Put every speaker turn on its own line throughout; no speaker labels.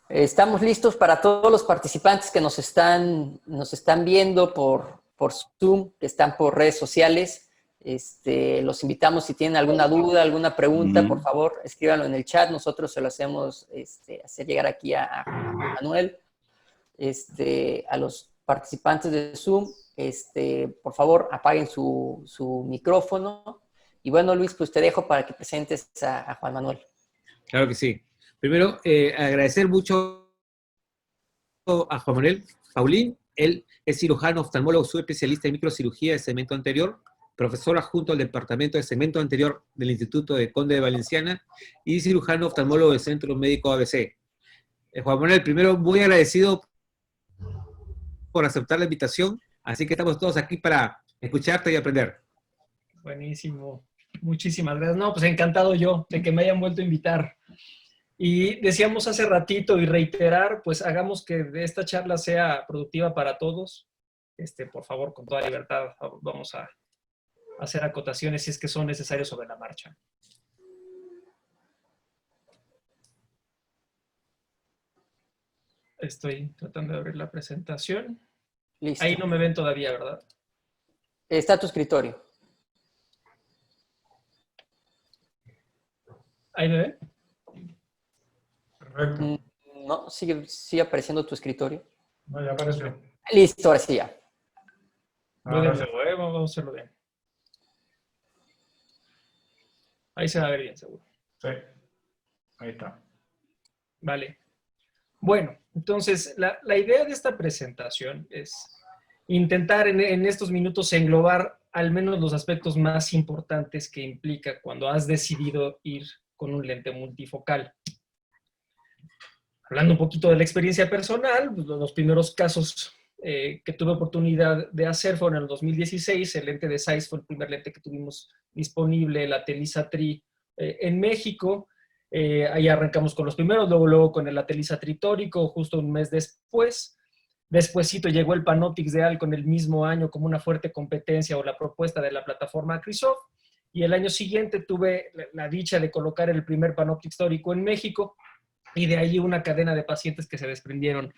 Estamos listos para todos los participantes que nos están viendo por Zoom, que están por redes sociales. Los invitamos si tienen alguna duda, alguna pregunta, por favor, escríbanlo en el chat. Nosotros se lo hacemos hacer llegar aquí a Manuel. A los participantes de Zoom, por favor, apaguen su micrófono. Y bueno, Luis, pues te dejo para que presentes a Juan Manuel.
Claro que sí. Primero, agradecer mucho a Juan Manuel Paulín. Él es cirujano oftalmólogo subespecialista en microcirugía de segmento anterior, profesor adjunto al departamento de segmento anterior del Instituto de Conde de Valenciana y cirujano oftalmólogo del Centro Médico ABC. Juan Manuel, primero, muy agradecido por aceptar la invitación, así que estamos todos aquí para escucharte y aprender.
Buenísimo. Muchísimas gracias. No, pues encantado yo de que me hayan vuelto a invitar. Y decíamos hace ratito y reiterar, pues hagamos que esta charla sea productiva para todos. Por favor, con toda libertad, vamos a hacer acotaciones si es que son necesarias sobre la marcha. Estoy tratando de abrir la presentación.
Listo.
Ahí no me ven todavía, ¿verdad?
Está a tu escritorio.
¿Ahí me ven?
Perfecto.
No, sigue apareciendo tu escritorio.
No, ya apareció.
Listo, ahora sí ya.
Voy de
Ahora sí.
nuevo, vamos a hacerlo bien. Ahí se va a ver bien, seguro.
Sí. Ahí está.
Vale. Bueno, entonces la idea de esta presentación es intentar en estos minutos englobar al menos los aspectos más importantes que implica cuando has decidido ir con un lente multifocal. Hablando un poquito de la experiencia personal, pues los primeros casos que tuve oportunidad de hacer fueron en el 2016. El lente de Zeiss fue el primer lente que tuvimos disponible, la Telisa Tri en México. Ahí arrancamos con los primeros, luego con el Atelisa Tritórico, justo un mes después. Despuésito llegó el Panoptix de Alcon el mismo año como una fuerte competencia o la propuesta de la plataforma Acrisoft. Y el año siguiente tuve la dicha de colocar el primer Panoptix tórico en México, y de ahí una cadena de pacientes que se desprendieron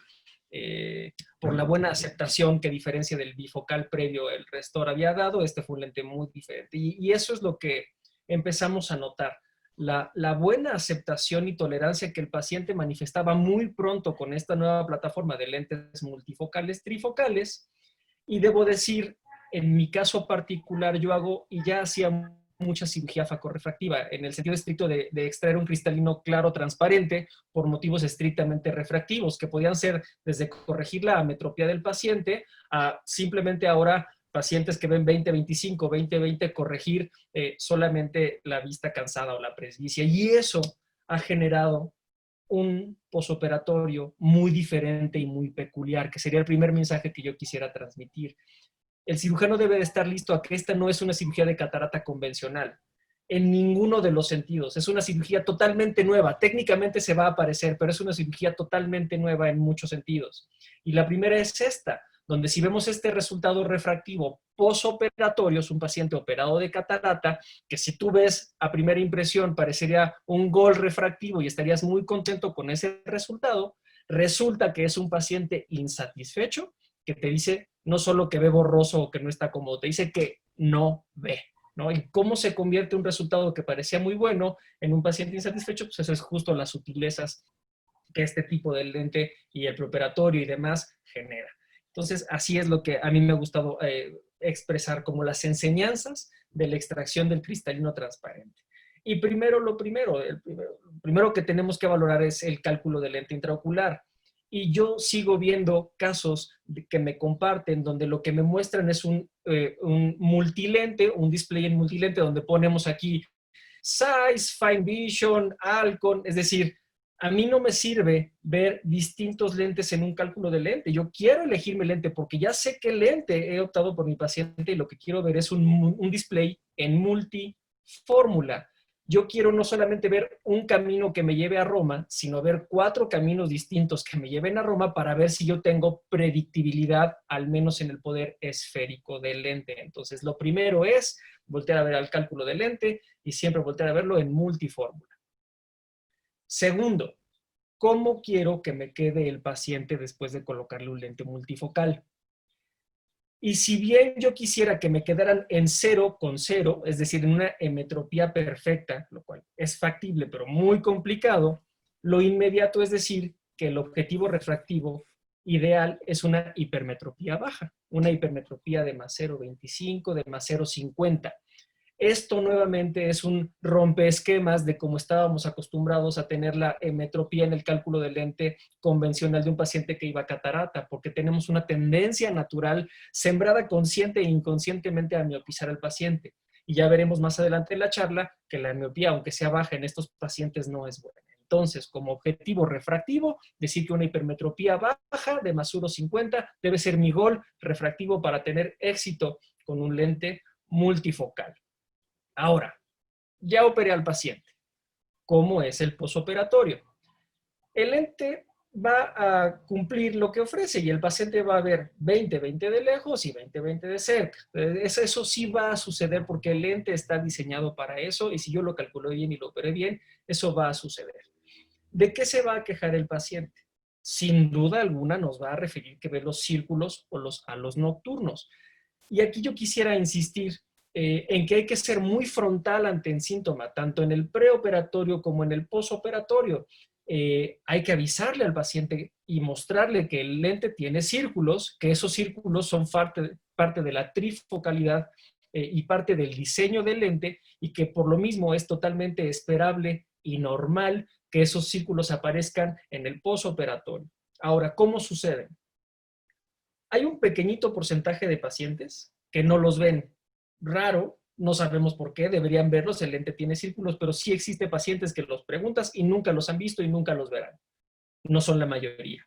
por la buena aceptación que, a diferencia del bifocal previo, el Restor había dado. Este fue un lente muy diferente. Y eso es lo que empezamos a notar. La buena aceptación y tolerancia que el paciente manifestaba muy pronto con esta nueva plataforma de lentes multifocales, trifocales. Y debo decir, en mi caso particular, yo hago y ya hacía mucha cirugía facorrefractiva, en el sentido estricto de extraer un cristalino claro transparente por motivos estrictamente refractivos, que podían ser desde corregir la ametropía del paciente a simplemente ahora pacientes que ven 20-25, 20-20, corregir solamente la vista cansada o la presbicia. Y eso ha generado un posoperatorio muy diferente y muy peculiar, que sería el primer mensaje que yo quisiera transmitir. El cirujano debe de estar listo a que esta no es una cirugía de catarata convencional, en ninguno de los sentidos. Es una cirugía totalmente nueva. Técnicamente se va a parecer, pero es una cirugía totalmente nueva en muchos sentidos. Y la primera es esta, donde si vemos este resultado refractivo posoperatorio, es un paciente operado de catarata, que si tú ves a primera impresión parecería un gol refractivo y estarías muy contento con ese resultado. Resulta que es un paciente insatisfecho, que te dice no solo que ve borroso o que no está cómodo, te dice que no ve, ¿no? Y cómo se convierte un resultado que parecía muy bueno en un paciente insatisfecho, pues eso es justo las sutilezas que este tipo de lente y el preoperatorio y demás genera. Entonces, así es lo que a mí me ha gustado expresar como las enseñanzas de la extracción del cristalino transparente. Y lo primero que tenemos que valorar es el cálculo del lente intraocular. Y yo sigo viendo casos que me comparten donde lo que me muestran es un multilente, un display en multilente, donde ponemos aquí Zeiss, Fine Vision, Alcon. Es decir, a mí no me sirve ver distintos lentes en un cálculo de lente. Yo quiero elegir mi lente porque ya sé qué lente he optado por mi paciente, y lo que quiero ver es un display en multifórmula. Yo quiero no solamente ver un camino que me lleve a Roma, sino ver 4 caminos distintos que me lleven a Roma, para ver si yo tengo predictibilidad, al menos en el poder esférico del lente. Entonces, lo primero es voltear a ver al cálculo del lente y siempre voltear a verlo en multifórmula. Segundo, cómo quiero que me quede el paciente después de colocarle un lente multifocal. Y si bien yo quisiera que me quedaran en 0 con 0, es decir, en una emetropía perfecta, lo cual es factible pero muy complicado, lo inmediato es decir que el objetivo refractivo ideal es una hipermetropía baja, una hipermetropía de más 0,25, de más 0,50. Esto nuevamente es un rompeesquemas de cómo estábamos acostumbrados a tener la emetropía en el cálculo del lente convencional de un paciente que iba a catarata, porque tenemos una tendencia natural sembrada consciente e inconscientemente a miopizar al paciente. Y ya veremos más adelante en la charla que la miopía, aunque sea baja en estos pacientes, no es buena. Entonces, como objetivo refractivo, decir que una hipermetropía baja de más 1,50 debe ser mi gol refractivo para tener éxito con un lente multifocal. Ahora, ya operé al paciente. ¿Cómo es el posoperatorio? El lente va a cumplir lo que ofrece y el paciente va a ver 20-20 de lejos y 20-20 de cerca. Eso sí va a suceder porque el lente está diseñado para eso y si yo lo calculo bien y lo operé bien, eso va a suceder. ¿De qué se va a quejar el paciente? Sin duda alguna nos va a referir que ve los círculos o los halos nocturnos. Y aquí yo quisiera insistir en que hay que ser muy frontal ante el síntoma, tanto en el preoperatorio como en el posoperatorio. Hay que avisarle al paciente y mostrarle que el lente tiene círculos, que esos círculos son parte de la trifocalidad y parte del diseño del lente y que por lo mismo es totalmente esperable y normal que esos círculos aparezcan en el posoperatorio. Ahora, ¿cómo sucede? Hay un pequeñito porcentaje de pacientes que no los ven. Raro, no sabemos por qué, deberían verlos, el lente tiene círculos, pero sí existe pacientes que los preguntas y nunca los han visto y nunca los verán. No son la mayoría.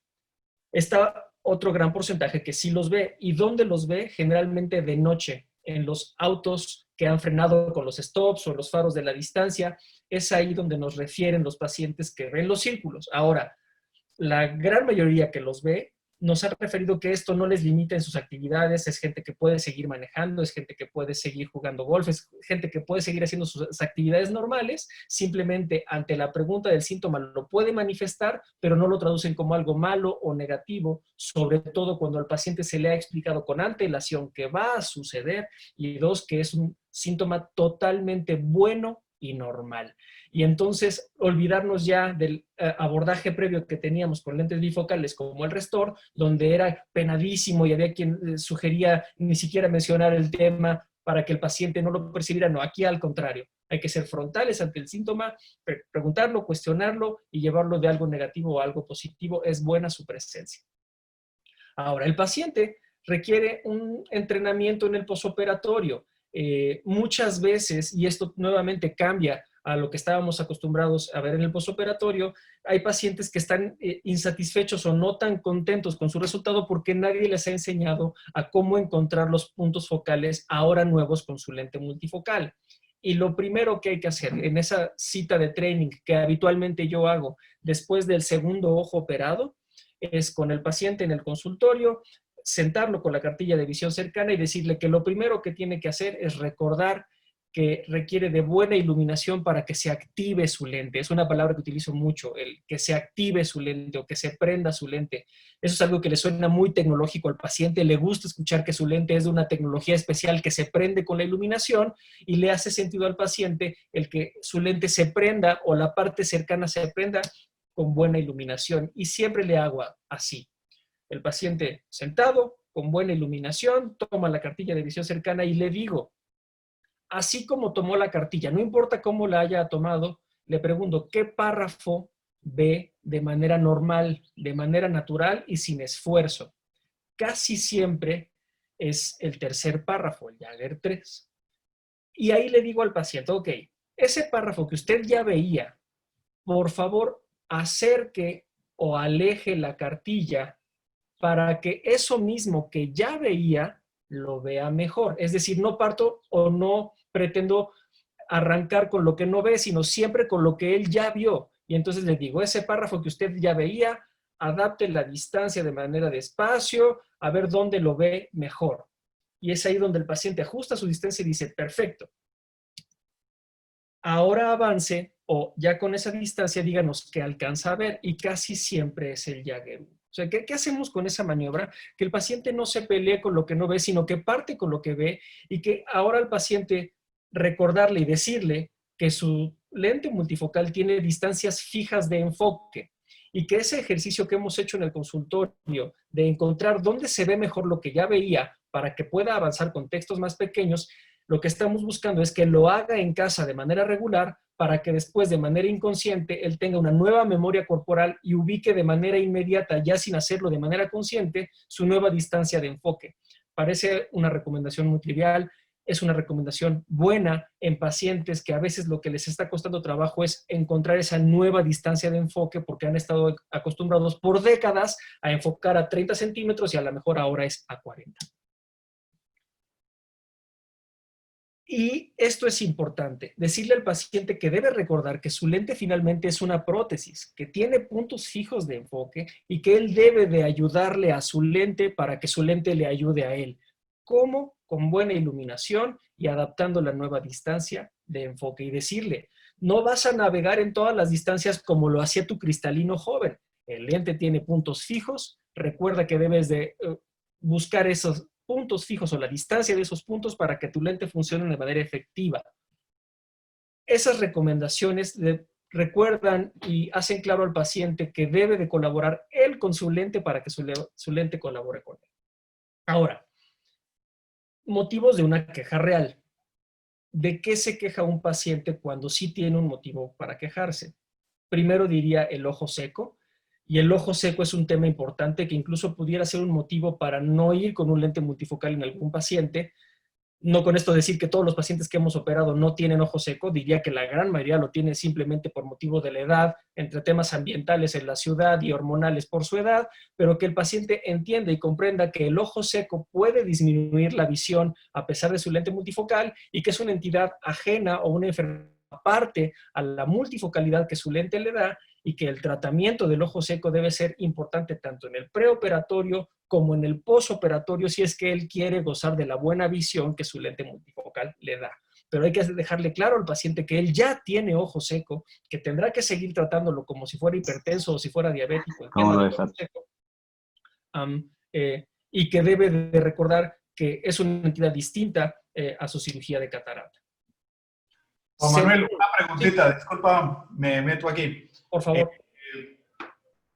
Está otro gran porcentaje que sí los ve. ¿Y dónde los ve? Generalmente de noche, en los autos que han frenado con los stops o los faros de la distancia. Es ahí donde nos refieren los pacientes que ven los círculos. Ahora, la gran mayoría que los ve nos ha referido que esto no les limita en sus actividades, es gente que puede seguir manejando, es gente que puede seguir jugando golf, es gente que puede seguir haciendo sus actividades normales, simplemente ante la pregunta del síntoma lo puede manifestar, pero no lo traducen como algo malo o negativo, sobre todo cuando al paciente se le ha explicado con antelación que va a suceder y dos, que es un síntoma totalmente bueno y normal. Y entonces olvidarnos ya del abordaje previo que teníamos con lentes bifocales como el Restor, donde era penadísimo y había quien sugería ni siquiera mencionar el tema para que el paciente no lo percibiera. No, aquí al contrario, hay que ser frontales ante el síntoma, preguntarlo, cuestionarlo y llevarlo de algo negativo a algo positivo. Es buena su presencia. Ahora, el paciente requiere un entrenamiento en el posoperatorio. Muchas veces, y esto nuevamente cambia a lo que estábamos acostumbrados a ver en el posoperatorio, hay pacientes que están insatisfechos o no tan contentos con su resultado porque nadie les ha enseñado a cómo encontrar los puntos focales ahora nuevos con su lente multifocal. Y lo primero que hay que hacer en esa cita de training que habitualmente yo hago después del segundo ojo operado es con el paciente en el consultorio, sentarlo con la cartilla de visión cercana y decirle que lo primero que tiene que hacer es recordar que requiere de buena iluminación para que se active su lente. Es una palabra que utilizo mucho, el que se active su lente o que se prenda su lente. Eso es algo que le suena muy tecnológico al paciente, le gusta escuchar que su lente es de una tecnología especial que se prende con la iluminación y le hace sentido al paciente el que su lente se prenda o la parte cercana se prenda con buena iluminación. Y siempre le hago así. El paciente sentado, con buena iluminación, toma la cartilla de visión cercana y le digo, así como tomó la cartilla, no importa cómo la haya tomado, le pregunto, ¿qué párrafo ve de manera normal, de manera natural y sin esfuerzo? Casi siempre es el tercer párrafo, el Jagger 3. Y ahí le digo al paciente, ok, ese párrafo que usted ya veía, por favor, acerque o aleje la cartilla para que eso mismo que ya veía lo vea mejor. Es decir, no parto o no pretendo arrancar con lo que no ve, sino siempre con lo que él ya vio. Y entonces le digo, ese párrafo que usted ya veía, adapte la distancia de manera despacio, a ver dónde lo ve mejor. Y es ahí donde el paciente ajusta su distancia y dice, perfecto. ahora avance o ya con esa distancia díganos qué alcanza a ver, y casi siempre es el Jaeger 1. O sea, ¿qué hacemos con esa maniobra? Que el paciente no se pelee con lo que no ve, sino que parte con lo que ve, y que ahora al paciente recordarle y decirle que su lente multifocal tiene distancias fijas de enfoque, y que ese ejercicio que hemos hecho en el consultorio de encontrar dónde se ve mejor lo que ya veía para que pueda avanzar con textos más pequeños, lo que estamos buscando es que lo haga en casa de manera regular para que después de manera inconsciente él tenga una nueva memoria corporal y ubique de manera inmediata, ya sin hacerlo de manera consciente, su nueva distancia de enfoque. Parece una recomendación muy trivial, es una recomendación buena en pacientes que a veces lo que les está costando trabajo es encontrar esa nueva distancia de enfoque porque han estado acostumbrados por décadas a enfocar a 30 centímetros y a lo mejor ahora es a 40. Y esto es importante, decirle al paciente que debe recordar que su lente finalmente es una prótesis, que tiene puntos fijos de enfoque y que él debe de ayudarle a su lente para que su lente le ayude a él. ¿Cómo? Con buena iluminación y adaptando la nueva distancia de enfoque. Y decirle, no vas a navegar en todas las distancias como lo hacía tu cristalino joven. El lente tiene puntos fijos, recuerda que debes de buscar esos puntos fijos o la distancia de esos puntos para que tu lente funcione de manera efectiva. Esas recomendaciones recuerdan y hacen claro al paciente que debe de colaborar él con su lente para que su lente colabore con él. Ahora, motivos de una queja real. ¿De qué se queja un paciente cuando sí tiene un motivo para quejarse? Primero diría el ojo seco. Y el ojo seco es un tema importante que incluso pudiera ser un motivo para no ir con un lente multifocal en algún paciente. No con esto decir que todos los pacientes que hemos operado no tienen ojo seco, diría que la gran mayoría lo tiene simplemente por motivo de la edad, entre temas ambientales en la ciudad y hormonales por su edad, pero que el paciente entienda y comprenda que el ojo seco puede disminuir la visión a pesar de su lente multifocal y que es una entidad ajena o una enfermedad aparte a la multifocalidad que su lente le da, y que el tratamiento del ojo seco debe ser importante tanto en el preoperatorio como en el posoperatorio si es que él quiere gozar de la buena visión que su lente multifocal le da. Pero hay que dejarle claro al paciente que él ya tiene ojo seco, que tendrá que seguir tratándolo como si fuera hipertenso o si fuera diabético, y que debe de recordar que es una entidad distinta a su cirugía de catarata.
Juan Manuel, una preguntita, sí. Disculpa, me meto aquí.
Por favor.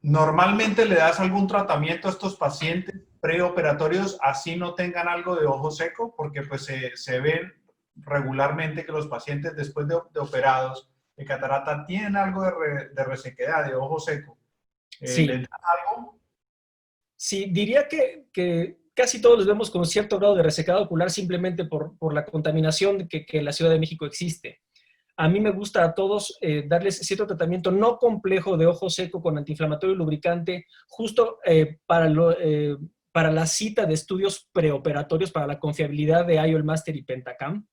¿Normalmente le das algún tratamiento a estos pacientes preoperatorios así no tengan algo de ojo seco? Porque pues se ven regularmente que los pacientes después de operados de catarata tienen algo de resequedad, de ojo seco.
Sí.
¿Les dan algo?
Sí, diría que casi todos los vemos con cierto grado de resequedad ocular simplemente por la contaminación que en la Ciudad de México existe. A mí me gusta a todos darles cierto tratamiento no complejo de ojo seco con antiinflamatorio y lubricante justo para la cita de estudios preoperatorios para la confiabilidad de IOL Master y Pentacam.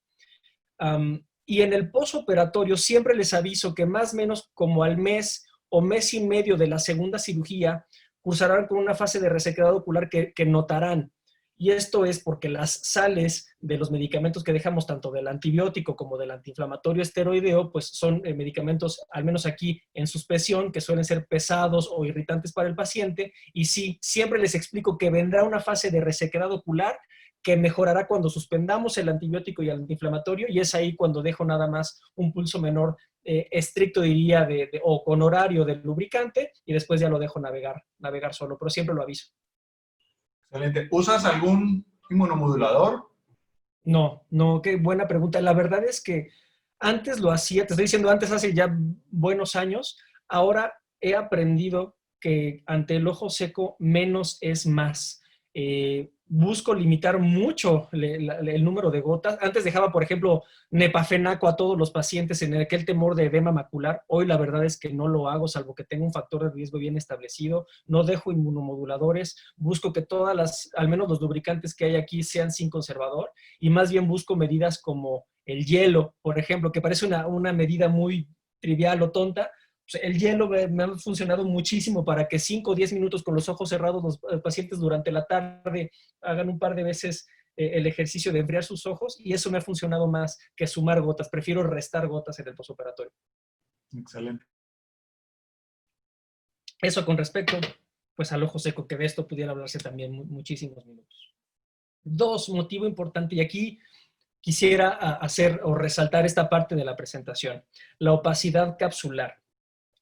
Y en el posoperatorio siempre les aviso que más o menos como al mes o mes y medio de la segunda cirugía cursarán con una fase de resequedad ocular que notarán. Y esto es porque las sales de los medicamentos que dejamos, tanto del antibiótico como del antiinflamatorio esteroideo, pues son medicamentos, al menos aquí en suspensión, que suelen ser pesados o irritantes para el paciente. Y sí, siempre les explico que vendrá una fase de resequedad ocular que mejorará cuando suspendamos el antibiótico y el antiinflamatorio, y es ahí cuando dejo nada más un pulso menor estricto, diría, o con horario del lubricante, y después ya lo dejo navegar solo, pero siempre lo aviso.
Excelente. ¿Usas algún inmunomodulador?
No, qué buena pregunta. La verdad es que antes lo hacía, te estoy diciendo antes, hace ya buenos años. Ahora he aprendido que ante el ojo seco menos es más. Busco limitar mucho el número de gotas. Antes dejaba, por ejemplo, nepafenaco a todos los pacientes en aquel temor de edema macular. Hoy la verdad es que no lo hago, salvo que tenga un factor de riesgo bien establecido. No dejo inmunomoduladores. Busco que al menos los lubricantes que hay aquí sean sin conservador, y más bien busco medidas como el hielo, por ejemplo, que parece una medida muy trivial o tonta. El hielo me ha funcionado muchísimo para que 5 o 10 minutos con los ojos cerrados los pacientes durante la tarde hagan un par de veces el ejercicio de enfriar sus ojos y eso me ha funcionado más que sumar gotas. Prefiero restar gotas en el posoperatorio.
Excelente.
Eso con respecto pues, al ojo seco, que de esto pudiera hablarse también muchísimos minutos. 2, motivo importante, y aquí quisiera hacer o resaltar esta parte de la presentación, la opacidad capsular.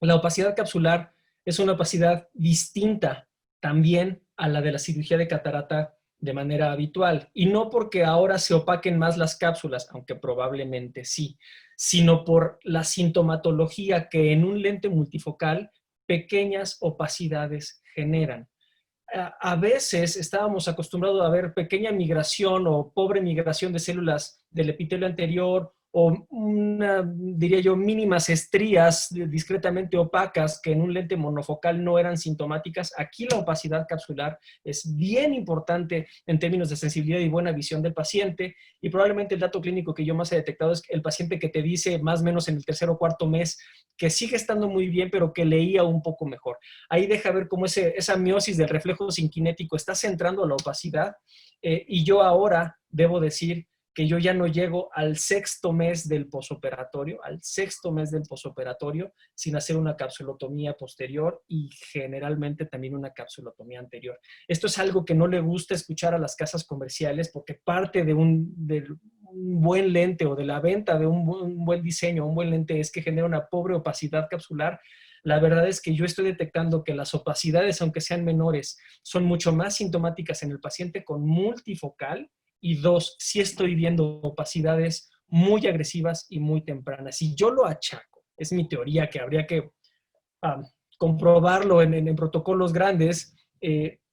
La opacidad capsular es una opacidad distinta también a la de la cirugía de catarata de manera habitual, y no porque ahora se opaquen más las cápsulas, aunque probablemente sí, sino por la sintomatología que en un lente multifocal pequeñas opacidades generan. A veces estábamos acostumbrados a ver pequeña migración o pobre migración de células del epitelio anterior o diría yo, mínimas estrías discretamente opacas que en un lente monofocal no eran sintomáticas. Aquí la opacidad capsular es bien importante en términos de sensibilidad y buena visión del paciente, y probablemente el dato clínico que yo más he detectado es el paciente que te dice más o menos en el 3.º o 4.º mes que sigue estando muy bien, pero que leía un poco mejor. Ahí deja ver cómo esa miosis del reflejo sinquinético está centrando la opacidad, y yo ahora debo decir que yo ya no llego al 6.º mes del posoperatorio, sin hacer una capsulotomía posterior y generalmente también una capsulotomía anterior. Esto es algo que no le gusta escuchar a las casas comerciales porque parte de un buen lente o de la venta de un buen diseño, un buen lente, es que genera una pobre opacidad capsular. La verdad es que yo estoy detectando que las opacidades, aunque sean menores, son mucho más sintomáticas en el paciente con multifocal. Y 2, sí estoy viendo opacidades muy agresivas y muy tempranas. Y yo lo achaco, es mi teoría que habría que comprobarlo en protocolos grandes,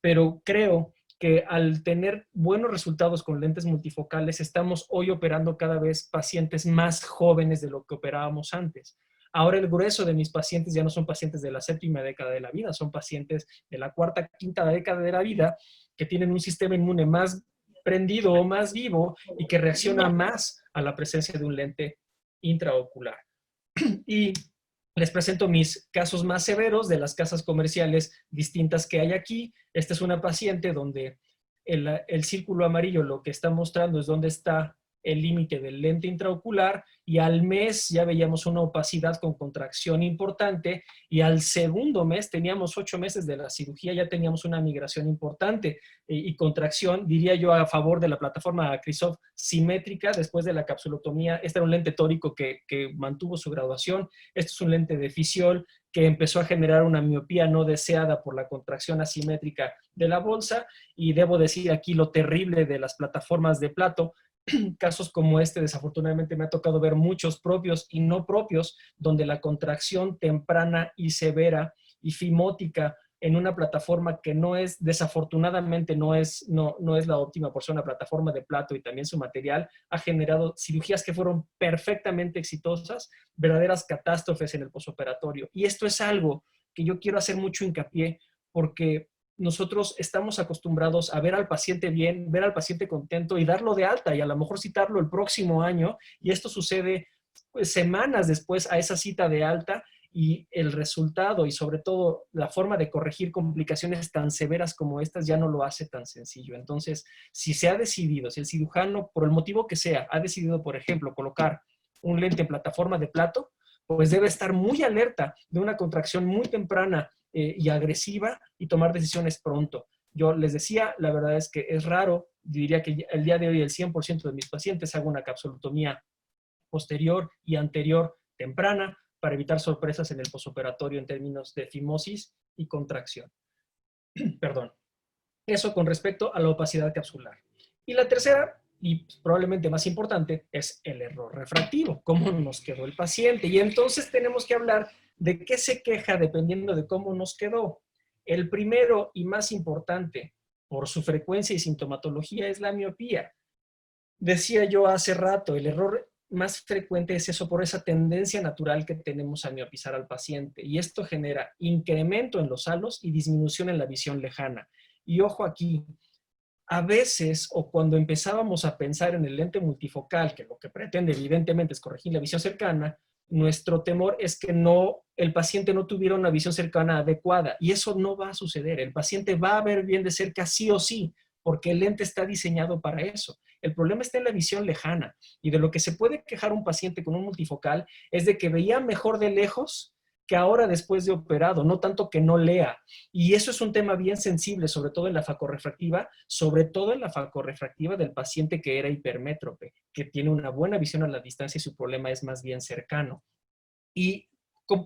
pero creo que al tener buenos resultados con lentes multifocales, estamos hoy operando cada vez pacientes más jóvenes de lo que operábamos antes. Ahora el grueso de mis pacientes ya no son pacientes de la 7ª década de la vida, son pacientes de la 4ª, 5ª década de la vida que tienen un sistema inmune más prendido o más vivo y que reacciona más a la presencia de un lente intraocular. Y les presento mis casos más severos de las casas comerciales distintas que hay aquí. Esta es una paciente donde el círculo amarillo lo que está mostrando es dónde está el límite del lente intraocular, y al mes ya veíamos una opacidad con contracción importante, y al 2.º mes, teníamos 8 meses de la cirugía, ya teníamos una migración importante y contracción, diría yo, a favor de la plataforma Acrisov simétrica después de la capsulotomía. Este era un lente tórico que mantuvo su graduación. Este es un lente de Fisiol que empezó a generar una miopía no deseada por la contracción asimétrica de la bolsa, y debo decir aquí lo terrible de las plataformas de plato. Casos como este, desafortunadamente, me ha tocado ver muchos propios y no propios, donde la contracción temprana y severa y fimótica en una plataforma que no es, desafortunadamente, no es la óptima por ser una plataforma de plato, y también su material ha generado cirugías que fueron perfectamente exitosas, verdaderas catástrofes en el posoperatorio. Y esto es algo que yo quiero hacer mucho hincapié, porque nosotros estamos acostumbrados a ver al paciente bien, ver al paciente contento y darlo de alta, y a lo mejor citarlo el próximo año, y esto sucede pues, semanas después a esa cita de alta, y el resultado y sobre todo la forma de corregir complicaciones tan severas como estas ya no lo hace tan sencillo. Entonces, si se ha decidido, si el cirujano, por el motivo que sea, ha decidido, por ejemplo, colocar un lente en plataforma de plato, pues debe estar muy alerta de una contracción muy temprana y agresiva, y tomar decisiones pronto. Yo les decía, la verdad es que es raro, diría que el día de hoy el 100% de mis pacientes hago una capsulotomía posterior y anterior temprana para evitar sorpresas en el posoperatorio en términos de fimosis y contracción. Perdón. Eso con respecto a la opacidad capsular. Y la tercera, y probablemente más importante, es el error refractivo. ¿Cómo nos quedó el paciente? Y entonces tenemos que hablar de qué se queja dependiendo de cómo nos quedó. El primero y más importante, por su frecuencia y sintomatología, es la miopía. Decía yo hace rato, el error más frecuente es eso, por esa tendencia natural que tenemos a miopizar al paciente. Y esto genera incremento en los halos y disminución en la visión lejana. Y ojo aquí, a veces, o cuando empezábamos a pensar en el lente multifocal, que lo que pretende evidentemente es corregir la visión cercana, nuestro temor es que el paciente no tuviera una visión cercana adecuada, y eso no va a suceder. El paciente va a ver bien de cerca sí o sí, porque el lente está diseñado para eso. El problema está en la visión lejana, y de lo que se puede quejar un paciente con un multifocal es de que veía mejor de lejos que ahora después de operado, no tanto que no lea. Y eso es un tema bien sensible, sobre todo en la facorrefractiva, del paciente que era hipermétrope, que tiene una buena visión a la distancia y su problema es más bien cercano. Y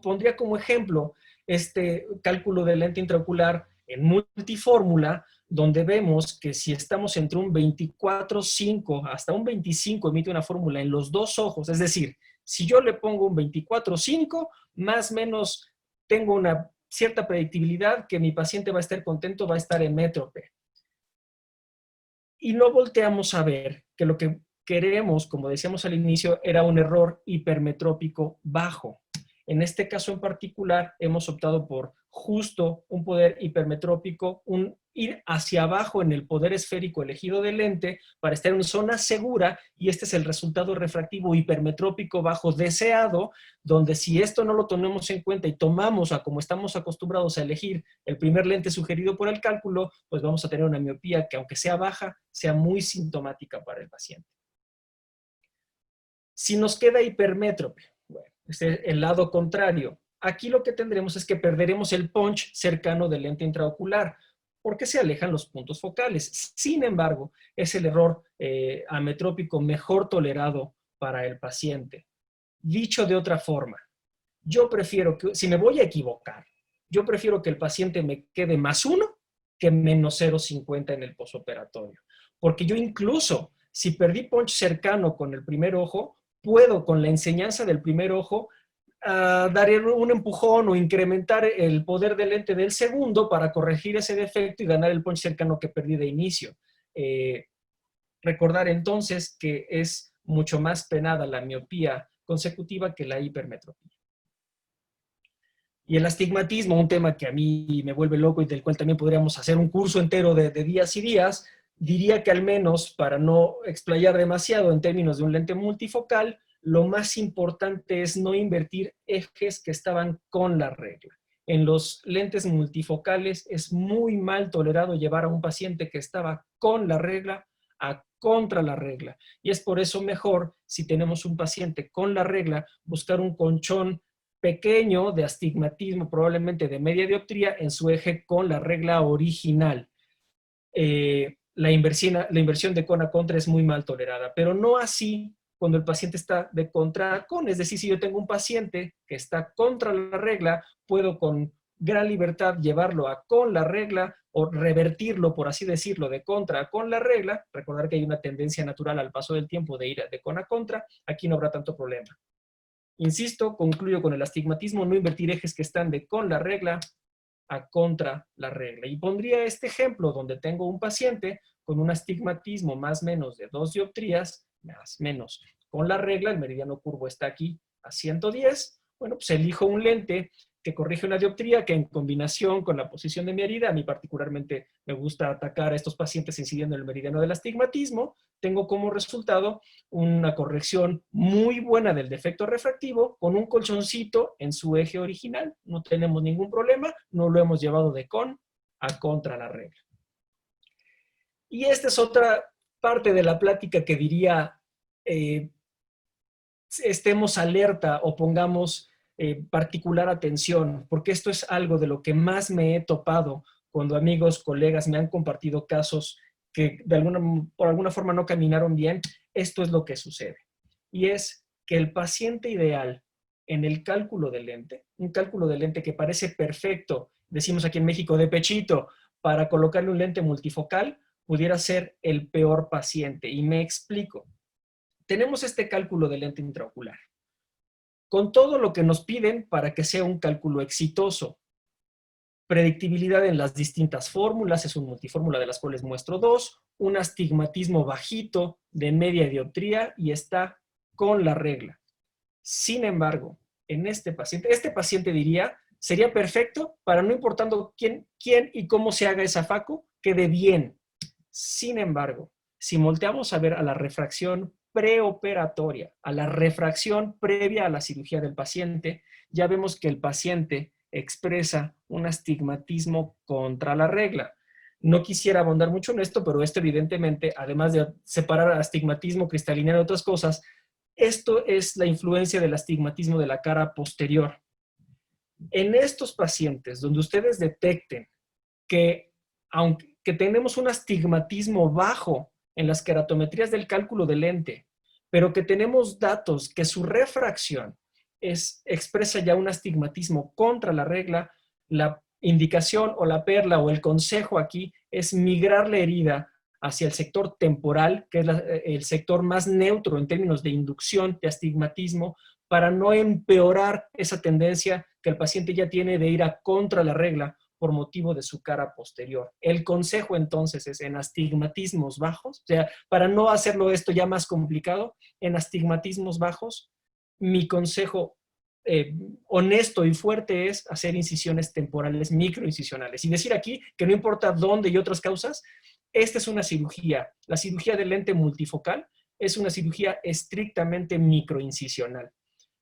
pondría como ejemplo este cálculo de lente intraocular en multifórmula, donde vemos que si estamos entre un 24/5 hasta un 25, emite una fórmula en los dos ojos, es decir, si yo le pongo un 24/5, más o menos tengo una cierta predictibilidad que mi paciente va a estar contento, va a estar emétrope. Y no volteamos a ver que lo que queremos, como decíamos al inicio, era un error hipermetrópico bajo. En este caso en particular, hemos optado por justo un poder hipermetrópico, ir hacia abajo en el poder esférico elegido del lente para estar en zona segura, y este es el resultado refractivo hipermetrópico bajo deseado, donde si esto no lo tomamos en cuenta y tomamos a como estamos acostumbrados a elegir el primer lente sugerido por el cálculo, pues vamos a tener una miopía que, aunque sea baja, sea muy sintomática para el paciente. Si nos queda hipermétrope, bueno, este es el lado contrario. Aquí lo que tendremos es que perderemos el punch cercano del lente intraocular, porque se alejan los puntos focales. Sin embargo, es el error ametrópico mejor tolerado para el paciente. Dicho de otra forma, yo prefiero que, si me voy a equivocar, yo prefiero que el paciente me quede +1 que menos 0,50 en el posoperatorio. Porque yo incluso, si perdí punch cercano con el primer ojo, puedo con la enseñanza del primer ojo dar un empujón o incrementar el poder del lente del segundo para corregir ese defecto y ganar el punch cercano que perdí de inicio. Recordar entonces que es mucho más penada la miopía consecutiva que la hipermetropía. Y el astigmatismo, un tema que a mí me vuelve loco y del cual también podríamos hacer un curso entero de días y días, diría que al menos, para no explayar demasiado en términos de un lente multifocal, lo más importante es no invertir ejes que estaban con la regla. En los lentes multifocales es muy mal tolerado llevar a un paciente que estaba con la regla a contra la regla. Y es por eso mejor, si tenemos un paciente con la regla, buscar un colchón pequeño de astigmatismo, probablemente de media dioptría, en su eje con la regla original. La inversión de con a contra es muy mal tolerada, pero no así cuando el paciente está de contra a con. Es decir, si yo tengo un paciente que está contra la regla, puedo con gran libertad llevarlo a con la regla o revertirlo, por así decirlo, de contra a con la regla. Recordar que hay una tendencia natural al paso del tiempo de ir de con a contra. Aquí no habrá tanto problema. Insisto, concluyo con el astigmatismo, no invertir ejes que están de con la regla a contra la regla. Y pondría este ejemplo donde tengo un paciente con un astigmatismo más o menos de 2 dioptrías, más o menos con la regla, el meridiano curvo está aquí a 110, bueno, pues elijo un lente que corrige una dioptría que en combinación con la posición de mi herida, a mí particularmente me gusta atacar a estos pacientes incidiendo en el meridiano del astigmatismo, tengo como resultado una corrección muy buena del defecto refractivo con un colchoncito en su eje original. No tenemos ningún problema, no lo hemos llevado de con a contra la regla. Y esta es otra parte de la plática que diría estemos alerta o pongamos particular atención, porque esto es algo de lo que más me he topado cuando amigos, colegas me han compartido casos que por alguna forma no caminaron bien. Esto es lo que sucede. Y es que el paciente ideal en el cálculo del lente, un cálculo de lente que parece perfecto, decimos aquí en México de pechito, para colocarle un lente multifocal, pudiera ser el peor paciente. Y me explico. Tenemos este cálculo de lente intraocular, con todo lo que nos piden para que sea un cálculo exitoso. Predictibilidad en las distintas fórmulas, es una multifórmula de las cuales muestro 2, un astigmatismo bajito de media dioptría y está con la regla. Sin embargo, en este paciente diría, sería perfecto para no importando quién y cómo se haga esa faco, quede bien. Sin embargo, si volteamos a ver a la refracción preoperatoria, a la refracción previa a la cirugía del paciente, ya vemos que el paciente expresa un astigmatismo contra la regla. No quisiera abundar mucho en esto, pero esto evidentemente, además de separar astigmatismo cristaliniano de otras cosas, esto es la influencia del astigmatismo de la cara posterior. En estos pacientes donde ustedes detecten que, aunque tenemos un astigmatismo bajo en las keratometrías del cálculo de lente, pero que tenemos datos que su refracción expresa ya un astigmatismo contra la regla, la indicación o la perla o el consejo aquí es migrar la herida hacia el sector temporal, que es el sector más neutro en términos de inducción de astigmatismo, para no empeorar esa tendencia que el paciente ya tiene de ir a contra la regla por motivo de su cara posterior. El consejo entonces es en astigmatismos bajos, o sea, para no hacerlo esto ya más complicado, en astigmatismos bajos, mi consejo honesto y fuerte es hacer incisiones temporales microincisionales. Y decir aquí que no importa dónde y otras causas, esta es una cirugía. La cirugía del lente multifocal es una cirugía estrictamente microincisional.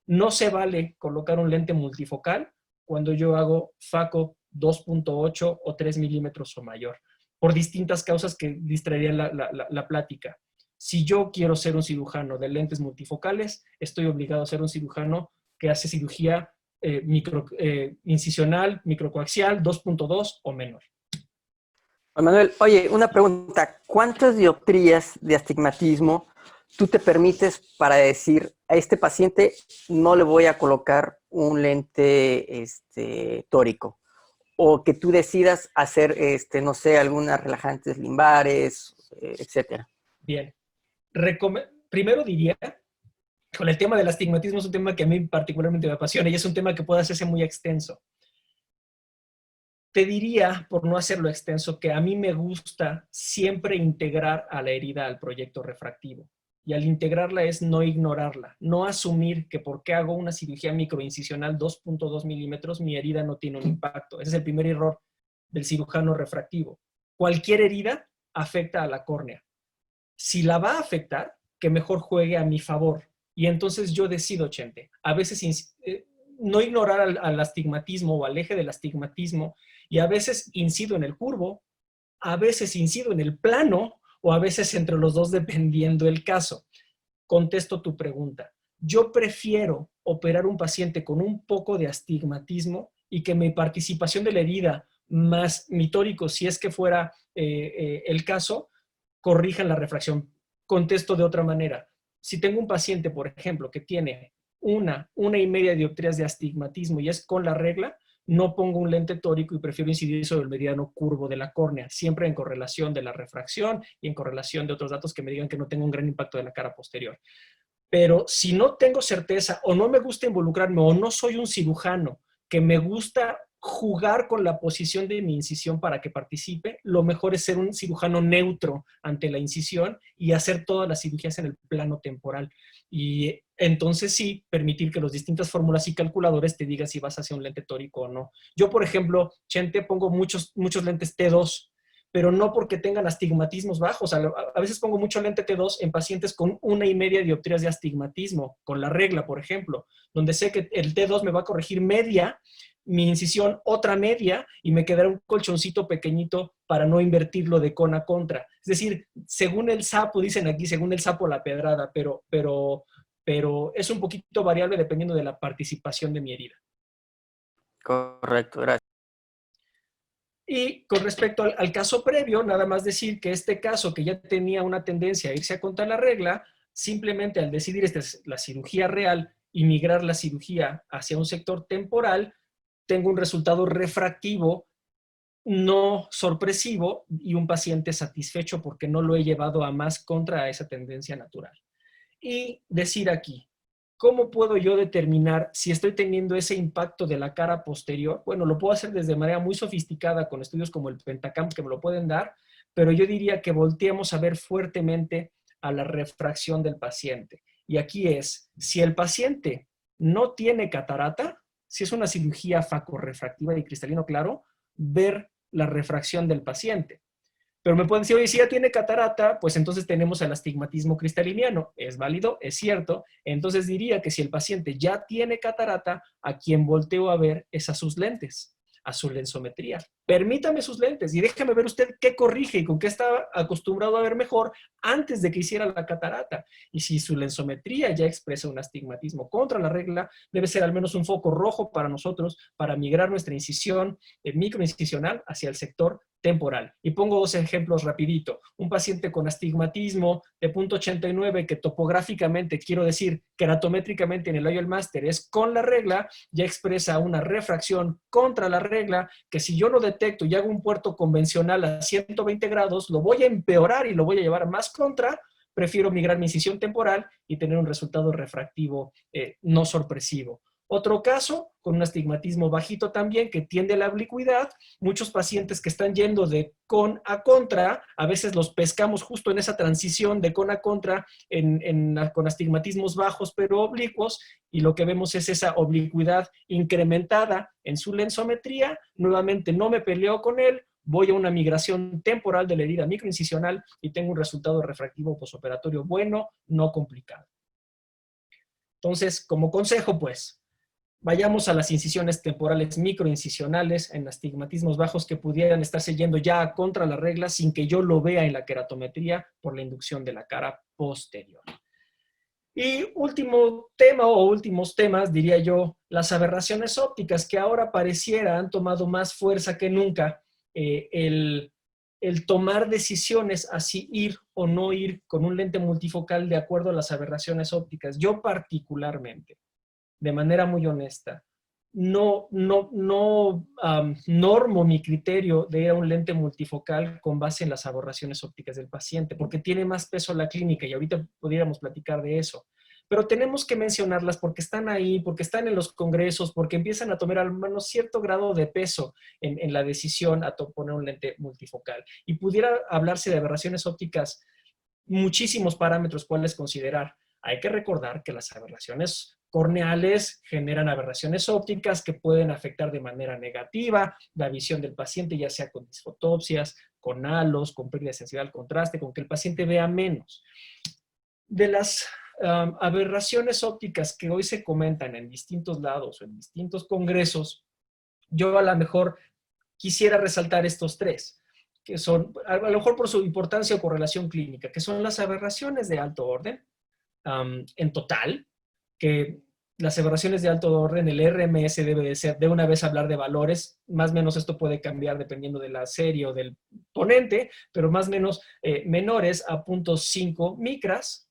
No se vale colocar un lente multifocal cuando yo hago FACO 2.8 o 3 milímetros o mayor, por distintas causas que distraerían la plática. Si yo quiero ser un cirujano de lentes multifocales, estoy obligado a ser un cirujano que hace cirugía incisional, microcoaxial, 2.2 o menor.
Juan Manuel, oye, una pregunta. ¿Cuántas dioptrías de astigmatismo tú te permites para decir a este paciente no le voy a colocar un lente tórico? O que tú decidas hacer, no sé, algunas relajantes limbares, etcétera.
Bien. Primero diría, con el tema del astigmatismo es un tema que a mí particularmente me apasiona y es un tema que puede hacerse muy extenso. Te diría, por no hacerlo extenso, que a mí me gusta siempre integrar a la herida al proyecto refractivo. Y al integrarla es no ignorarla, no asumir que porque hago una cirugía microincisional 2.2 milímetros, mi herida no tiene un impacto. Ese es el primer error del cirujano refractivo. Cualquier herida afecta a la córnea. Si la va a afectar, que mejor juegue a mi favor. Y entonces yo decido, Chente, a veces no ignorar al astigmatismo o al eje del astigmatismo, y a veces incido en el curvo, a veces incido en el plano, o a veces entre los dos dependiendo el caso. Contesto tu pregunta. Yo prefiero operar un paciente con un poco de astigmatismo y que mi participación de la herida más mi tórico, si es que fuera el caso, corrijan la refracción. Contesto de otra manera. Si tengo un paciente, por ejemplo, que tiene una y media dioptrías de astigmatismo y es con la regla, no pongo un lente tórico y prefiero incidir sobre el mediano curvo de la córnea, siempre en correlación de la refracción y en correlación de otros datos que me digan que no tengo un gran impacto de la cara posterior. Pero si no tengo certeza o no me gusta involucrarme o no soy un cirujano que me gusta jugar con la posición de mi incisión para que participe, lo mejor es ser un cirujano neutro ante la incisión y hacer todas las cirugías en el plano temporal. Y entonces sí, permitir que las distintas fórmulas y calculadores te digan si vas hacia un lente tórico o no. Yo, por ejemplo, Chente, pongo muchos lentes T2, pero no porque tengan astigmatismos bajos. A veces pongo mucho lente T2 en pacientes con 1,5 dioptrías de astigmatismo, con la regla, por ejemplo, donde sé que el T2 me va a corregir media, mi incisión otra media, y me quedará un colchoncito pequeñito para no invertirlo de con a contra. Es decir, según el sapo, dicen aquí, según el sapo la pedrada, pero es un poquito variable dependiendo de la participación de mi herida.
Correcto, gracias.
Y con respecto al caso previo, nada más decir que este caso que ya tenía una tendencia a irse a contra la regla, simplemente al decidir esta es la cirugía real y migrar la cirugía hacia un sector temporal, tengo un resultado refractivo no sorpresivo y un paciente satisfecho porque no lo he llevado a más contra esa tendencia natural. Y decir aquí, ¿cómo puedo yo determinar si estoy teniendo ese impacto de la cara posterior? Bueno, lo puedo hacer desde manera muy sofisticada con estudios como el Pentacam que me lo pueden dar, pero yo diría que volteemos a ver fuertemente a la refracción del paciente. Y aquí es, si el paciente no tiene catarata, si es una cirugía facorrefractiva y cristalino claro, ver la refracción del paciente. Pero me pueden decir, oye, si ya tiene catarata, pues entonces tenemos el astigmatismo cristaliniano. Es válido, es cierto. Entonces diría que si el paciente ya tiene catarata, a quien volteo a ver es a sus lentes. a su lensometría. Permítame sus lentes y déjeme ver usted qué corrige y con qué está acostumbrado a ver mejor antes de que hiciera la catarata. Y si su lensometría ya expresa un astigmatismo contra la regla, debe ser al menos un foco rojo para nosotros para migrar nuestra incisión microincisional hacia el sector temporal. Y pongo dos ejemplos rapidito. Un paciente con astigmatismo de 0.89 que topográficamente, quiero decir, keratométricamente en el IOL Master es con la regla, ya expresa una refracción contra la regla, que si yo lo detecto y hago un puerto convencional a 120 grados, lo voy a empeorar y lo voy a llevar más contra. Prefiero migrar mi incisión temporal y tener un resultado refractivo no sorpresivo. Otro caso, con un astigmatismo bajito también, que tiende a la oblicuidad, muchos pacientes que están yendo de con a contra, a veces los pescamos justo en esa transición de con a contra con astigmatismos bajos pero oblicuos, y lo que vemos es esa oblicuidad incrementada en su lensometría. Nuevamente no me peleo con él, voy a una migración temporal de la herida microincisional y tengo un resultado refractivo posoperatorio bueno, no complicado. Entonces, como consejo, pues, vayamos a las incisiones temporales microincisionales en astigmatismos bajos que pudieran estarse yendo ya contra la regla sin que yo lo vea en la keratometría por la inducción de la cara posterior. Y último tema o últimos temas, diría yo, las aberraciones ópticas, que ahora pareciera han tomado más fuerza que nunca. El tomar decisiones así ir o no ir con un lente multifocal de acuerdo a las aberraciones ópticas. Yo particularmente, de manera muy honesta, no normo mi criterio de ir a un lente multifocal con base en las aberraciones ópticas del paciente, porque tiene más peso la clínica y ahorita pudiéramos platicar de eso. Pero tenemos que mencionarlas porque están ahí, porque están en los congresos, porque empiezan a tomar al menos cierto grado de peso en la decisión a poner un lente multifocal. Y pudiera hablarse de aberraciones ópticas, muchísimos parámetros cuales considerar. Hay que recordar que las aberraciones corneales generan aberraciones ópticas que pueden afectar de manera negativa la visión del paciente, ya sea con disfotopsias, con halos, con pérdida de sensibilidad al contraste, con que el paciente vea menos. De las aberraciones ópticas que hoy se comentan en distintos lados o en distintos congresos, yo a lo mejor quisiera resaltar estos tres, que son, a lo mejor por su importancia o correlación clínica, que son las aberraciones de alto orden, en total, que las aberraciones de alto orden, el RMS debe de ser, de una vez hablar de valores, más o menos esto puede cambiar dependiendo de la serie o del ponente, pero más o menos menores a 0.5 micras.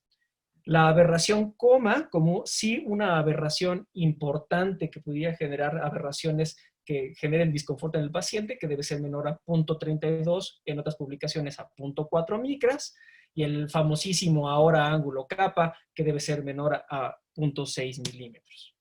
La aberración coma, como sí una aberración importante que pudiera generar aberraciones que generen disconfort en el paciente, que debe ser menor a 0.32, en otras publicaciones a 0.4 micras, y el famosísimo ahora ángulo capa, que debe ser menor a 0.6 milímetros.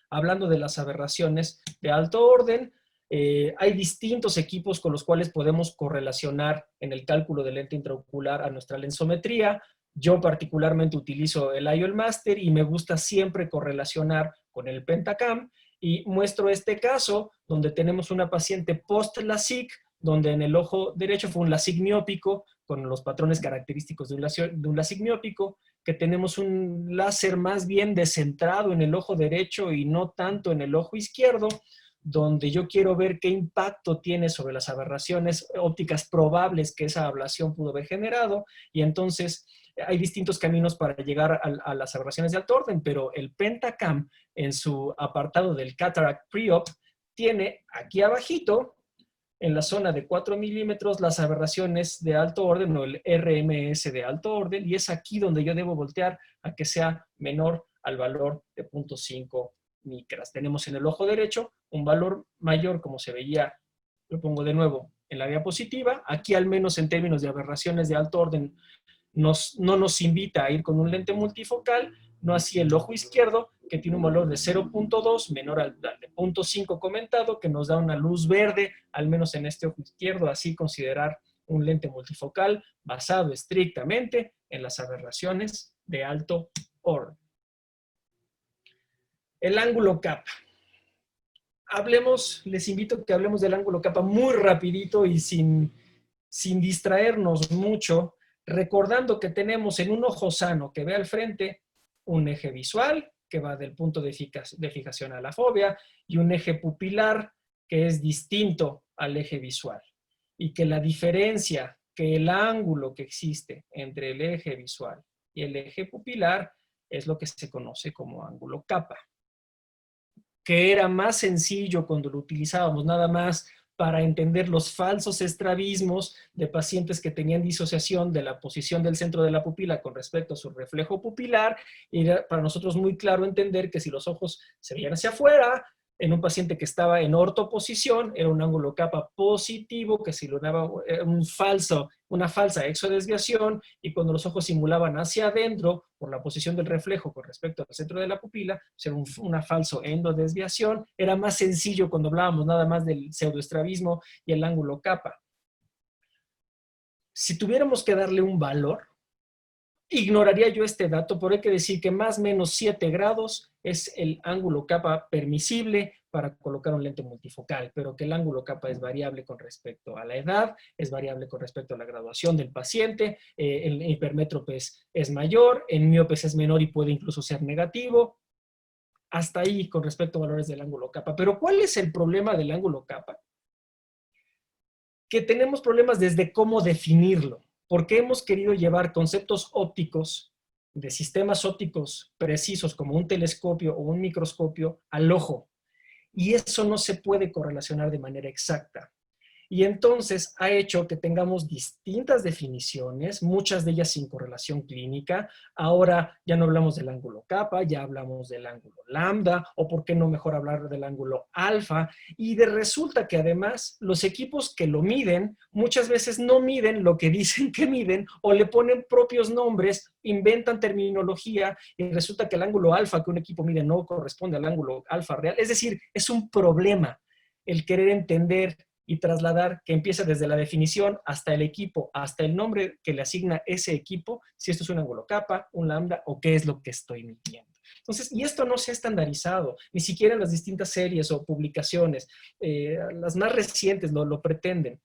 Hablando de las aberraciones de alto orden, hay distintos equipos con los cuales podemos correlacionar en el cálculo del lente intraocular a nuestra lensometría. Yo particularmente utilizo el IOL Master y me gusta siempre correlacionar con el Pentacam, y muestro este caso donde tenemos una paciente post-LASIK, donde en el ojo derecho fue un LASIK miópico con los patrones característicos de un LASIK miópico, que tenemos un láser más bien descentrado en el ojo derecho y no tanto en el ojo izquierdo, donde yo quiero ver qué impacto tiene sobre las aberraciones ópticas probables que esa ablación pudo haber generado, y entonces hay distintos caminos para llegar a las aberraciones de alto orden, pero el Pentacam en su apartado del Cataract Pre-Op tiene aquí abajito, en la zona de 4 milímetros, las aberraciones de alto orden o el RMS de alto orden, y es aquí donde yo debo voltear a que sea menor al valor de 0.5 micras. Tenemos en el ojo derecho un valor mayor, como se veía, lo pongo de nuevo en la diapositiva. Aquí, al menos en términos de aberraciones de alto orden, no nos invita a ir con un lente multifocal, no así el ojo izquierdo, que tiene un valor de 0.2 menor al de 0.5 comentado, que nos da una luz verde, al menos en este ojo izquierdo, así considerar un lente multifocal basado estrictamente en las aberraciones de alto orden. El ángulo capa. Les invito a que hablemos del ángulo capa muy rapidito y sin distraernos mucho, recordando que tenemos en un ojo sano que ve al frente un eje visual que va del punto de fijación a la fobia y un eje pupilar que es distinto al eje visual y que la diferencia, que el ángulo que existe entre el eje visual y el eje pupilar es lo que se conoce como ángulo capa, que era más sencillo cuando lo utilizábamos nada más para entender los falsos estrabismos de pacientes que tenían disociación de la posición del centro de la pupila con respecto a su reflejo pupilar. Y era para nosotros muy claro entender que si los ojos se veían hacia afuera, en un paciente que estaba en ortoposición, era un ángulo capa positivo, que si lo daba una falsa exodesviación, y cuando los ojos simulaban hacia adentro, por la posición del reflejo con respecto al centro de la pupila, pues era una falsa endodesviación. Era más sencillo cuando hablábamos nada más del pseudoestrabismo y el ángulo capa. Si tuviéramos que darle un valor, ignoraría yo este dato, pero hay que decir que más o menos 7 grados es el ángulo capa permisible para colocar un lente multifocal, pero que el ángulo capa es variable con respecto a la edad, es variable con respecto a la graduación del paciente, en hipermétropes es mayor, en miopes es menor y puede incluso ser negativo. Hasta ahí con respecto a valores del ángulo capa. Pero ¿cuál es el problema del ángulo capa? Que tenemos problemas desde cómo definirlo, porque hemos querido llevar conceptos ópticos de sistemas ópticos precisos como un telescopio o un microscopio al ojo, y eso no se puede correlacionar de manera exacta. Y entonces ha hecho que tengamos distintas definiciones, muchas de ellas sin correlación clínica. Ahora ya no hablamos del ángulo capa, ya hablamos del ángulo lambda, o por qué no mejor hablar del ángulo alfa. Y resulta que además los equipos que lo miden muchas veces no miden lo que dicen que miden, o le ponen propios nombres, inventan terminología, y resulta que el ángulo alfa que un equipo mide no corresponde al ángulo alfa real. Es decir, es un problema el querer entender y trasladar, que empieza desde la definición hasta el equipo, hasta el nombre que le asigna ese equipo, si esto es un ángulo capa, un lambda, o qué es lo que estoy midiendo. Entonces, y esto no se ha estandarizado, ni siquiera en las distintas series o publicaciones. Las más recientes lo pretenden.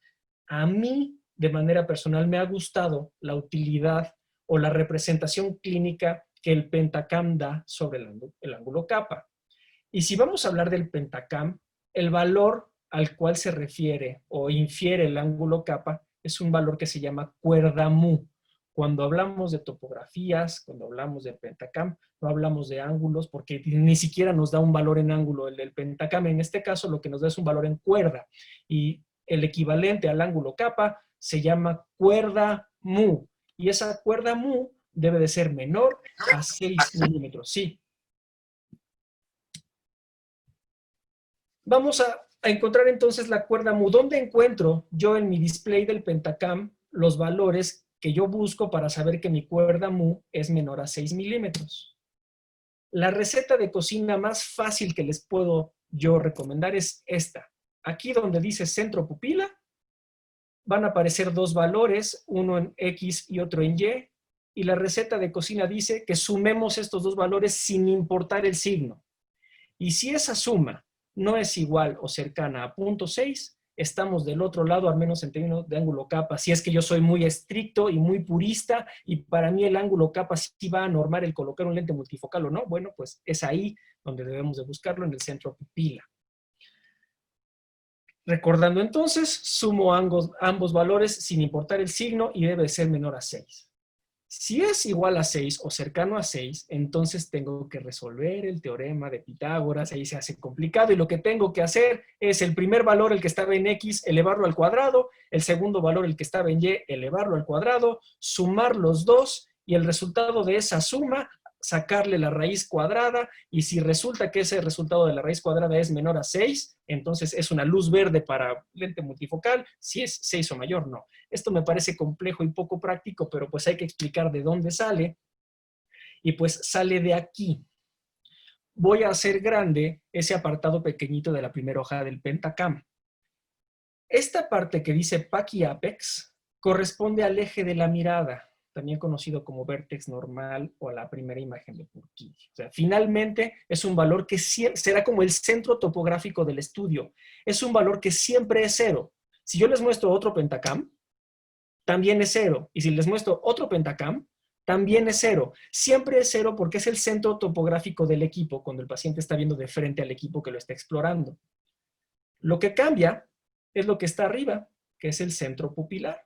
A mí, de manera personal, me ha gustado la utilidad o la representación clínica que el Pentacam da sobre el ángulo capa. Y si vamos a hablar del Pentacam, el valor al cual se refiere o infiere el ángulo capa es un valor que se llama cuerda mu. Cuando hablamos de topografías, cuando hablamos de Pentacam, no hablamos de ángulos porque ni siquiera nos da un valor en ángulo el Pentacam. En este caso lo que nos da es un valor en cuerda, y el equivalente al ángulo capa se llama cuerda mu, y esa cuerda mu debe de ser menor a 6 milímetros. Sí. Vamos a encontrar entonces la cuerda mu. ¿Dónde encuentro yo en mi display del Pentacam los valores que yo busco para saber que mi cuerda mu es menor a 6 milímetros? La receta de cocina más fácil que les puedo yo recomendar es esta. Aquí donde dice centro pupila, van a aparecer 2 valores, uno en X y otro en Y, y la receta de cocina dice que sumemos estos 2 valores sin importar el signo. Y si esa suma no es igual o cercana a 0.6, estamos del otro lado, al menos en términos de ángulo capa. Si es que yo soy muy estricto y muy purista, y para mí el ángulo capa sí va a normar el colocar un lente multifocal o no, bueno, pues es ahí donde debemos de buscarlo, en el centro pupila. Recordando entonces, sumo ambos valores sin importar el signo y debe ser menor a 6. Si es igual a 6 o cercano a 6, entonces tengo que resolver el teorema de Pitágoras. Ahí se hace complicado, y lo que tengo que hacer es el primer valor, el que estaba en X, elevarlo al cuadrado, el segundo valor, el que estaba en Y, elevarlo al cuadrado, sumar los dos, y el resultado de esa suma, sacarle la raíz cuadrada, y si resulta que ese resultado de la raíz cuadrada es menor a 6, entonces es una luz verde para lente multifocal. Si es 6 o mayor, no. Esto me parece complejo y poco práctico, pero pues hay que explicar de dónde sale, y pues sale de aquí. Voy a hacer grande ese apartado pequeñito de la primera hoja del Pentacam. Esta parte que dice Paki Apex corresponde al eje de la mirada, también conocido como vértex normal o la primera imagen de Purkinje. O sea, finalmente es un valor que será como el centro topográfico del estudio. Es un valor que siempre es 0. Si yo les muestro otro Pentacam, también es 0. Y si les muestro otro Pentacam, también es 0. Siempre es 0 porque es el centro topográfico del equipo cuando el paciente está viendo de frente al equipo que lo está explorando. Lo que cambia es lo que está arriba, que es el centro pupilar.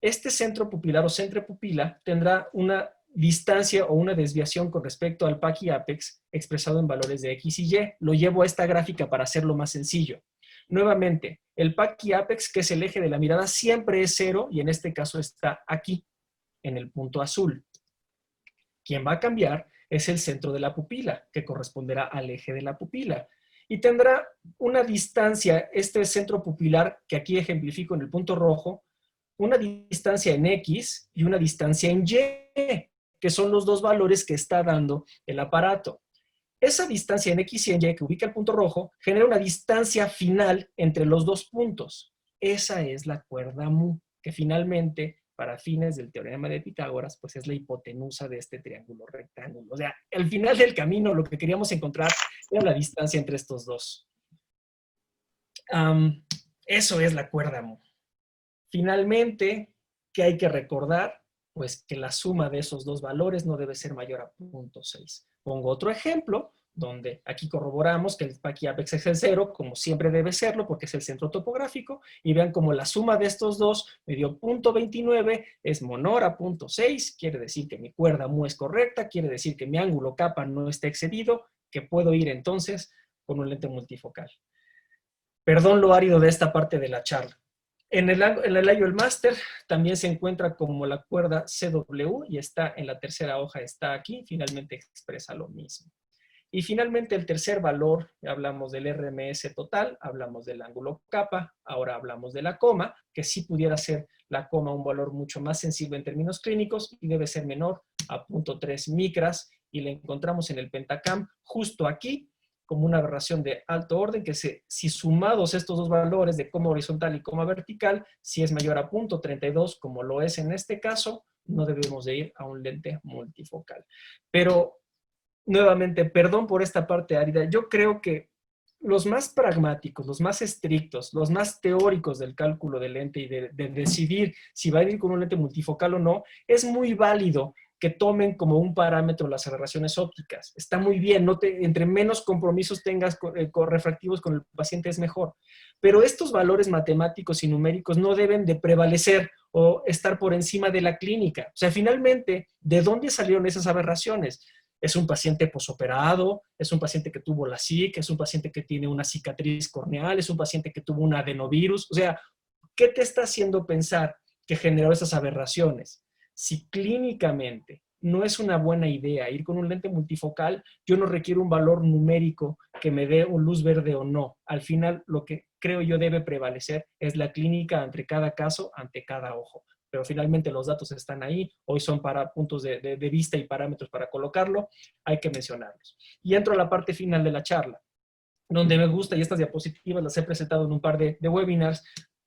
Este centro pupilar o centro pupila tendrá una distancia o una desviación con respecto al PAC y apex expresado en valores de X y Y. Lo llevo a esta gráfica para hacerlo más sencillo. Nuevamente, el PAC y apex, que es el eje de la mirada, siempre es 0 y en este caso está aquí, en el punto azul. Quien va a cambiar es el centro de la pupila, que corresponderá al eje de la pupila. Y tendrá una distancia, este centro pupilar, que aquí ejemplifico en el punto rojo, una distancia en X y una distancia en Y, que son los dos valores que está dando el aparato. Esa distancia en X y en Y que ubica el punto rojo genera una distancia final entre los dos puntos. Esa es la cuerda mu, que finalmente, para fines del teorema de Pitágoras, pues es la hipotenusa de este triángulo rectángulo. O sea, al final del camino lo que queríamos encontrar era la distancia entre estos dos. Eso es la cuerda mu. Finalmente, ¿qué hay que recordar? Pues que la suma de esos dos valores no debe ser mayor a 0.6. Pongo otro ejemplo, donde aquí corroboramos que el PAC y apex es el 0, como siempre debe serlo, porque es el centro topográfico, y vean como la suma de estos dos me dio 0.29, es menor a 0.6, quiere decir que mi cuerda mu es correcta, quiere decir que mi ángulo kappa no está excedido, que puedo ir entonces con un lente multifocal. Perdón lo árido de esta parte de la charla. En el IOL Master también se encuentra como la cuerda CW y está en la tercera hoja, está aquí, finalmente expresa lo mismo. Y finalmente el tercer valor, hablamos del RMS total, hablamos del ángulo kappa, ahora hablamos de la coma, que sí pudiera ser la coma un valor mucho más sensible en términos clínicos y debe ser menor a 0.3 micras y la encontramos en el Pentacam justo aquí, como una aberración de alto orden, que si sumados estos dos valores de coma horizontal y coma vertical, si es mayor a 0.32, como lo es en este caso, no debemos de ir a un lente multifocal. Pero, nuevamente, perdón por esta parte árida, yo creo que los más pragmáticos, los más estrictos, los más teóricos del cálculo del lente y de decidir si va a ir con un lente multifocal o no, es muy válido que tomen como un parámetro las aberraciones ópticas. Está muy bien, entre menos compromisos tengas con refractivos con el paciente es mejor. Pero estos valores matemáticos y numéricos no deben de prevalecer o estar por encima de la clínica. O sea, finalmente, ¿de dónde salieron esas aberraciones? ¿Es un paciente posoperado? ¿Es un paciente que tuvo la SIC? ¿Es un paciente que tiene una cicatriz corneal? ¿Es un paciente que tuvo un adenovirus? O sea, ¿qué te está haciendo pensar que generó esas aberraciones? Si clínicamente no es una buena idea ir con un lente multifocal, yo no requiero un valor numérico que me dé un luz verde o no. Al final, lo que creo yo debe prevalecer es la clínica ante cada caso, ante cada ojo. Pero finalmente los datos están ahí, hoy son para puntos de vista y parámetros para colocarlo, hay que mencionarlos. Y entro a la parte final de la charla, donde me gusta, y estas diapositivas las he presentado en un par de webinars,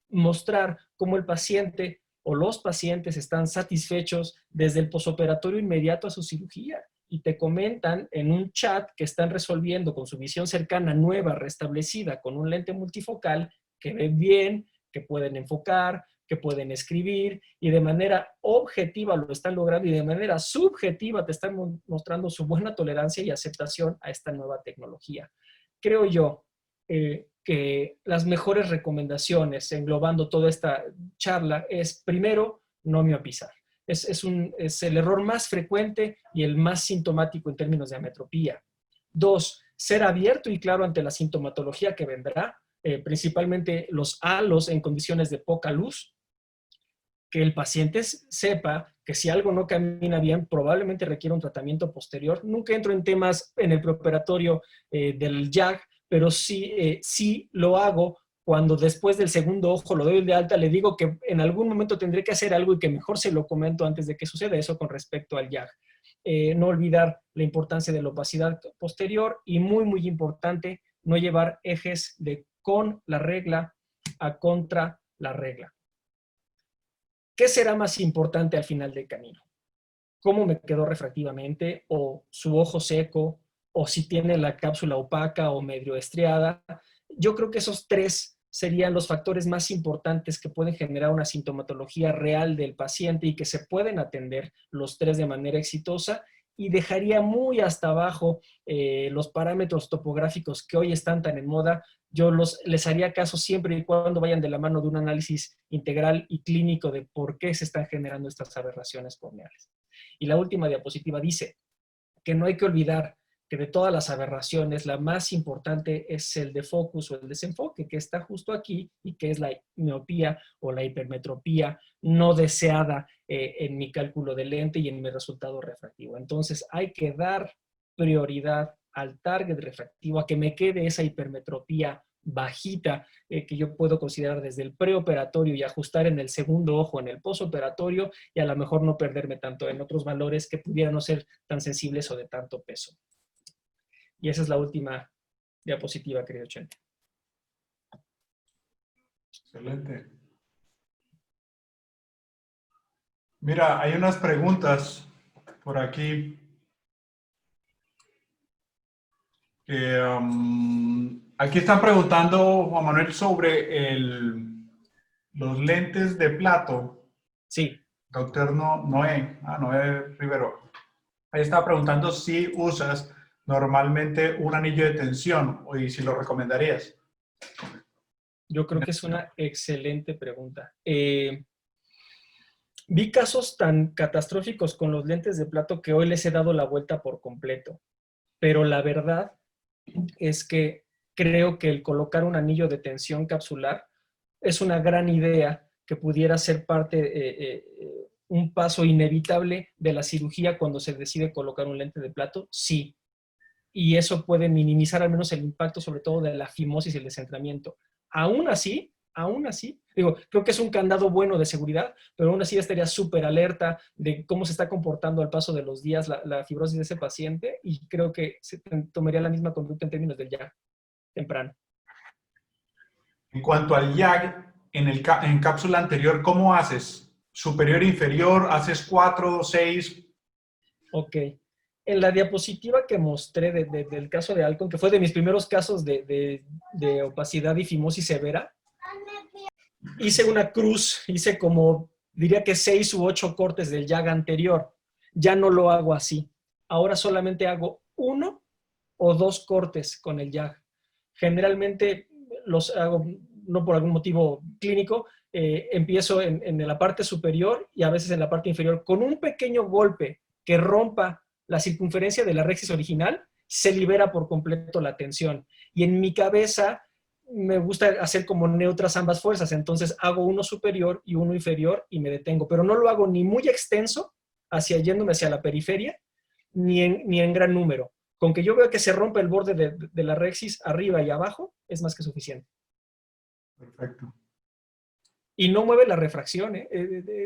mostrar cómo el paciente o los pacientes están satisfechos desde el posoperatorio inmediato a su cirugía y te comentan en un chat que están resolviendo con su visión cercana, nueva, restablecida, con un lente multifocal, que ven bien, que pueden enfocar, que pueden escribir y de manera objetiva lo están logrando y de manera subjetiva te están mostrando su buena tolerancia y aceptación a esta nueva tecnología. Creo yo que las mejores recomendaciones englobando toda esta charla es, primero, no miopizar. Es el error más frecuente y el más sintomático en términos de ametropía. 2, ser abierto y claro ante la sintomatología que vendrá, principalmente los halos en condiciones de poca luz, que el paciente sepa que si algo no camina bien, probablemente requiere un tratamiento posterior. Nunca entro en temas en el preoperatorio del YAG, pero sí lo hago cuando después del segundo ojo lo doy de alta, le digo que en algún momento tendré que hacer algo y que mejor se lo comento antes de que suceda eso con respecto al YAG. No olvidar la importancia de la opacidad posterior y muy, muy importante, no llevar ejes de con la regla a contra la regla. ¿Qué será más importante al final del camino? ¿Cómo me quedó refractivamente? ¿O su ojo seco? ¿O si tiene la cápsula opaca o medio estriada? Yo creo que esos tres serían los factores más importantes que pueden generar una sintomatología real del paciente y que se pueden atender los tres de manera exitosa y dejaría muy hasta abajo los parámetros topográficos que hoy están tan en moda. Yo les haría caso siempre y cuando vayan de la mano de un análisis integral y clínico de por qué se están generando estas aberraciones corneales. Y la última diapositiva dice que no hay que olvidar que de todas las aberraciones, la más importante es el defocus o el desenfoque, que está justo aquí y que es la miopía o la hipermetropía no deseada en mi cálculo de lente y en mi resultado refractivo. Entonces, hay que dar prioridad al target refractivo, a que me quede esa hipermetropía bajita que yo puedo considerar desde el preoperatorio y ajustar en el segundo ojo, en el posoperatorio, y a lo mejor no perderme tanto en otros valores que pudieran no ser tan sensibles o de tanto peso. Y esa es la última diapositiva, querido Chente.
Excelente. Mira, hay unas preguntas por aquí. Aquí están preguntando, Juan Manuel, sobre los lentes de plato.
Sí.
Doctor Noé Rivero. Ahí está preguntando si usas normalmente un anillo de tensión y si lo recomendarías.
Yo creo que es una excelente pregunta. Vi casos tan catastróficos con los lentes de plato que hoy les he dado la vuelta por completo. Pero la verdad es que creo que el colocar un anillo de tensión capsular es una gran idea que pudiera ser parte, un paso inevitable de la cirugía cuando se decide colocar un lente de plato, sí. Y eso puede minimizar al menos el impacto, sobre todo de la fimosis y el descentramiento. Aún así, digo, creo que es un candado bueno de seguridad, pero aún así estaría súper alerta de cómo se está comportando al paso de los días la fibrosis de ese paciente, y creo que se tomaría la misma conducta en términos del YAG temprano.
En cuanto al YAG, en cápsula anterior, ¿cómo haces? ¿Superior, inferior? ¿Haces 4, 6?
Ok. En la diapositiva que mostré del caso de Alcon, que fue de mis primeros casos de opacidad y fimosis severa, hice una cruz, hice como, diría que 6 u 8 cortes del YAG anterior. Ya no lo hago así. Ahora solamente hago 1 o 2 cortes con el YAG. Generalmente los hago, no por algún motivo clínico, empiezo en la parte superior y a veces en la parte inferior. Con un pequeño golpe que rompa la circunferencia de la rexis original, se libera por completo la tensión. Y en mi cabeza me gusta hacer como neutras ambas fuerzas, entonces hago uno superior y uno inferior y me detengo, pero no lo hago ni muy extenso, yéndome hacia la periferia, ni en gran número. Con que yo vea que se rompe el borde de la rexis arriba y abajo, es más que suficiente.
Perfecto.
Y no mueve la refracción, ¿eh?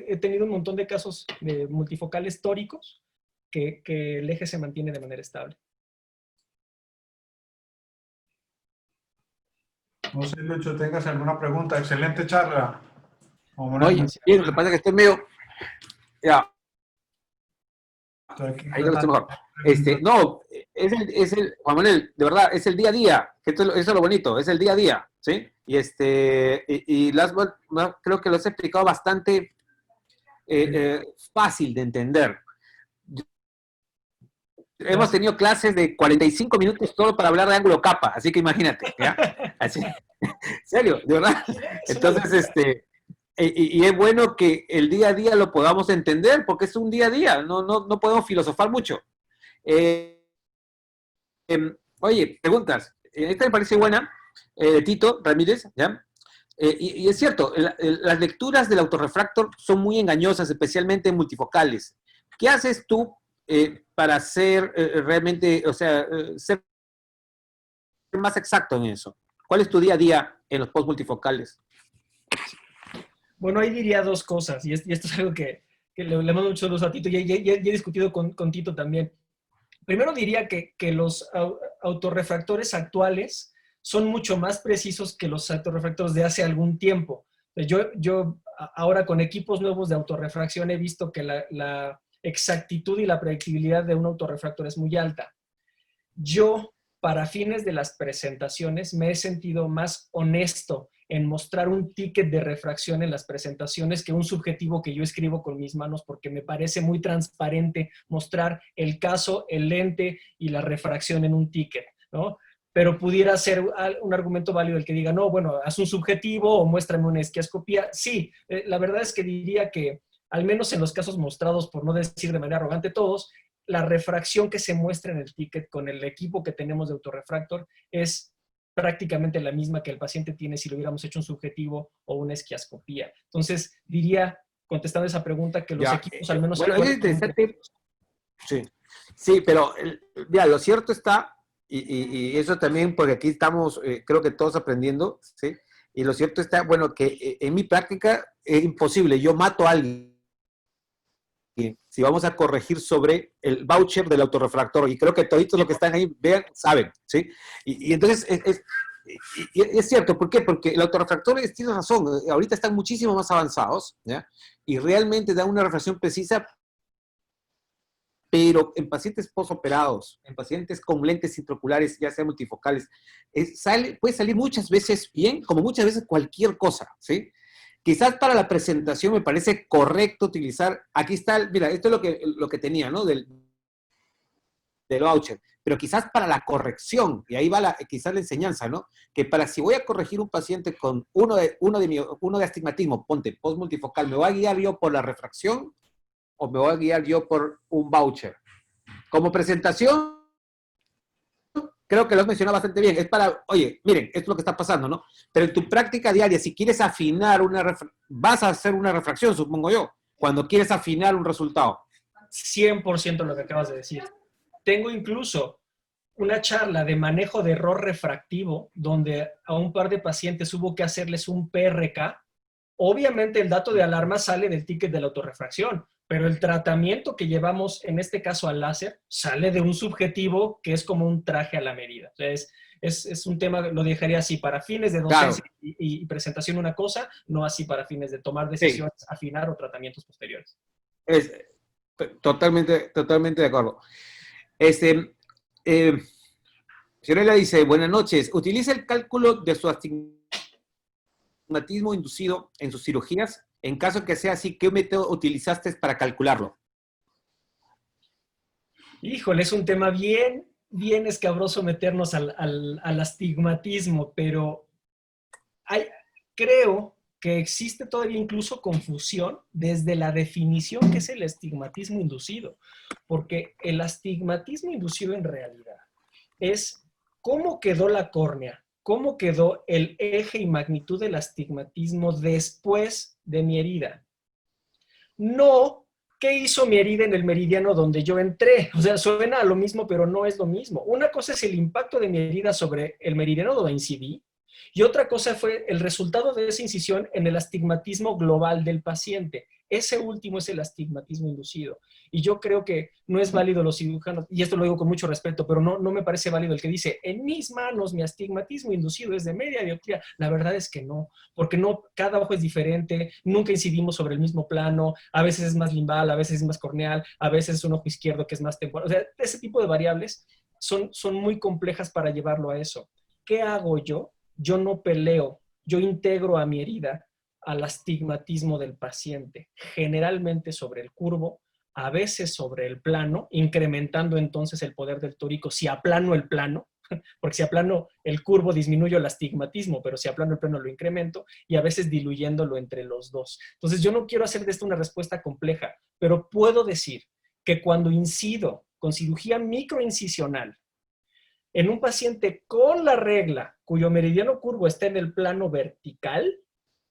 He tenido un montón de casos de multifocales tóricos que el eje se mantiene de manera estable.
No sé, Lucho, ¿tengas alguna pregunta? Excelente charla.
Oye, bien, lo que pasa es que estoy medio... Ya, ahí lo estoy mejor. No, Juan Manuel, de verdad, es el día a día, que eso es lo bonito, es el día a día, ¿sí? Y creo que lo has explicado bastante fácil de entender. Hemos tenido clases de 45 minutos solo para hablar de ángulo capa, así que imagínate, ¿ya? Así, en serio, de verdad. Entonces, y es bueno que el día a día lo podamos entender, porque es un día a día, no podemos filosofar mucho. Oye, preguntas. Esta me parece buena, Tito Ramírez, ¿ya? Y es cierto, las lecturas del autorrefractor son muy engañosas, especialmente en multifocales. ¿Qué haces tú para ser realmente, o sea, ser más exacto en eso? ¿Cuál es tu día a día en los post multifocales?
Bueno, ahí diría dos cosas, y esto es algo que le mando mucho saludos a Tito, y he discutido con Tito también. Primero diría que los autorrefractores actuales son mucho más precisos que los autorrefractores de hace algún tiempo. Yo ahora con equipos nuevos de autorrefracción he visto que la exactitud y la predictibilidad de un autorrefractor es muy alta. Yo, para fines de las presentaciones, me he sentido más honesto en mostrar un ticket de refracción en las presentaciones que un subjetivo que yo escribo con mis manos, porque me parece muy transparente mostrar el caso, el lente y la refracción en un ticket, ¿no? Pero pudiera ser un argumento válido el que diga, no, bueno, haz un subjetivo o muéstrame una esquiascopía. Sí, la verdad es que diría que, al menos en los casos mostrados, por no decir de manera arrogante todos, la refracción que se muestra en el ticket con el equipo que tenemos de autorrefractor es prácticamente la misma que el paciente tiene si lo hubiéramos hecho un subjetivo o una esquiascopía. Entonces, diría, contestando esa pregunta, que los equipos al menos...
Bueno, es interesante. Sí, sí, pero mira, lo cierto está, y eso también, porque aquí estamos, creo que todos aprendiendo, ¿sí? Y lo cierto está, bueno, que en mi práctica es imposible, yo mato a alguien si vamos a corregir sobre el voucher del autorrefractor, y creo que toditos los que están ahí vean, saben, ¿sí? Y entonces es cierto, ¿por qué? Porque el autorrefractor tiene razón, ahorita están muchísimo más avanzados, ¿ya? Y realmente dan una refracción precisa, pero en pacientes posoperados, en pacientes con lentes intraoculares, ya sea multifocales, puede salir muchas veces bien, como muchas veces cualquier cosa, ¿sí? Quizás para la presentación me parece correcto utilizar, aquí está, mira, esto es lo que tenía, ¿no? Del voucher, pero quizás para la corrección, y ahí va quizás la enseñanza, ¿no? Que si voy a corregir un paciente con uno de astigmatismo, ponte, post multifocal, ¿me voy a guiar yo por la refracción o me voy a guiar yo por un voucher? Como presentación, creo que lo has mencionado bastante bien. Es para, oye, miren, esto es lo que está pasando, ¿no? Pero en tu práctica diaria, si quieres afinar vas a hacer una refracción, supongo yo, cuando quieres afinar un resultado.
100% lo que acabas de decir. Tengo incluso una charla de manejo de error refractivo, donde a un par de pacientes hubo que hacerles un PRK. Obviamente el dato de alarma sale del ticket de la autorrefracción, pero el tratamiento que llevamos, en este caso al láser, sale de un subjetivo que es como un traje a la medida. O sea, es un tema, lo dejaría así, para fines de docencia, claro, y presentación una cosa, no así para fines de tomar decisiones, sí, afinar o tratamientos posteriores.
Totalmente de acuerdo. Fiorella dice, buenas noches, ¿utiliza el cálculo de su astigmatismo inducido en sus cirugías? En caso que sea así, ¿qué método utilizaste para calcularlo?
Híjole, es un tema bien escabroso meternos al astigmatismo, pero creo que existe todavía incluso confusión desde la definición que es el astigmatismo inducido, porque el astigmatismo inducido en realidad es cómo quedó la córnea, cómo quedó el eje y magnitud del astigmatismo después de mi herida. No, ¿qué hizo mi herida en el meridiano donde yo entré? O sea, suena a lo mismo, pero no es lo mismo. Una cosa es el impacto de mi herida sobre el meridiano donde incidí, y otra cosa fue el resultado de esa incisión en el astigmatismo global del paciente. Ese último es el astigmatismo inducido. Y yo creo que no es válido los cirujanos, y esto lo digo con mucho respeto, pero no me parece válido el que dice, en mis manos mi astigmatismo inducido es de media dioptría. La verdad es que no, porque cada ojo es diferente, nunca incidimos sobre el mismo plano, a veces es más limbal, a veces es más corneal, a veces es un ojo izquierdo que es más temporal. O sea, ese tipo de variables son muy complejas para llevarlo a eso. ¿Qué hago yo? Yo no peleo, yo integro a mi herida al astigmatismo del paciente, generalmente sobre el curvo, a veces sobre el plano, incrementando entonces el poder del tórico si aplano el plano, porque si aplano el curvo disminuyo el astigmatismo, pero si aplano el plano lo incremento, y a veces diluyéndolo entre los dos. Entonces yo no quiero hacer de esto una respuesta compleja, pero puedo decir que cuando incido con cirugía microincisional en un paciente con la regla cuyo meridiano curvo está en el plano vertical,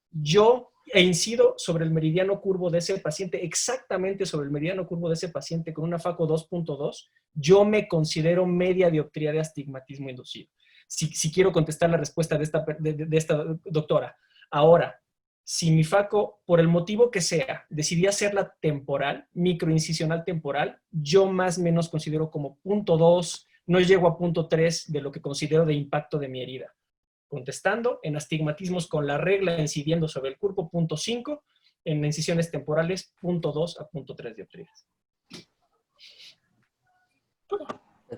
yo incido sobre el meridiano curvo de ese paciente, exactamente sobre el meridiano curvo de ese paciente con una FACO 2.2, yo me considero media dioptría de astigmatismo inducido. Si quiero contestar la respuesta de esta doctora. Ahora, si mi FACO, por el motivo que sea, decidí hacerla temporal, microincisional temporal, yo más o menos considero como 0.2, no llego a 0.3 de lo que considero de impacto de mi herida. Contestando, en astigmatismos con la regla incidiendo sobre el curvo, 0.5, en incisiones temporales, 0.2 a 0.3 dioptrías.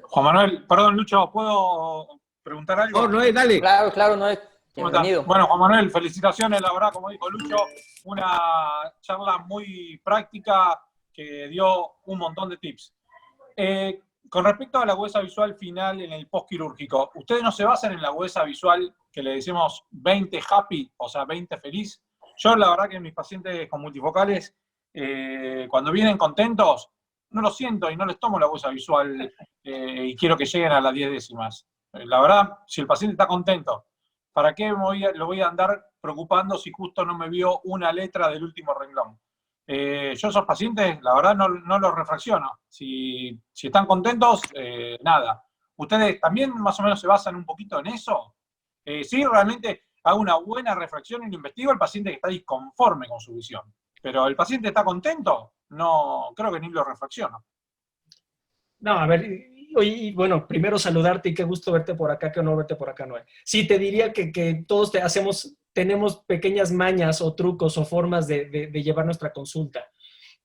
Juan Manuel, perdón, Lucho, ¿puedo preguntar algo?
No, Noé, dale.
Claro, Noé.
¿Cómo están?
Bienvenido.
Bueno, Juan Manuel, felicitaciones, la verdad, como dijo Lucho, una charla muy práctica que dio un montón de tips. Con respecto a la agudeza visual final en el postquirúrgico, ¿ustedes no se basan en la agudeza visual que le decimos 20 happy, o sea, 20 feliz? Yo, la verdad, que mis pacientes con multifocales, cuando vienen contentos, no lo siento y no les tomo la agudeza visual y quiero que lleguen a las 10 décimas. La verdad, si el paciente está contento, ¿para qué lo voy a andar preocupando si justo no me vio una letra del último renglón? Yo esos pacientes, la verdad, no los refracciono. Si están contentos, nada. ¿Ustedes también más o menos se basan un poquito en eso? Sí, realmente hago una buena refracción y lo investigo al paciente que está disconforme con su visión. Pero el paciente está contento, no, creo que ni lo refracciono.
No, a ver, oye, bueno, primero saludarte y qué gusto verte por acá, qué honor verte por acá, Noé. Sí, te diría que todos tenemos pequeñas mañas o trucos o formas de llevar nuestra consulta.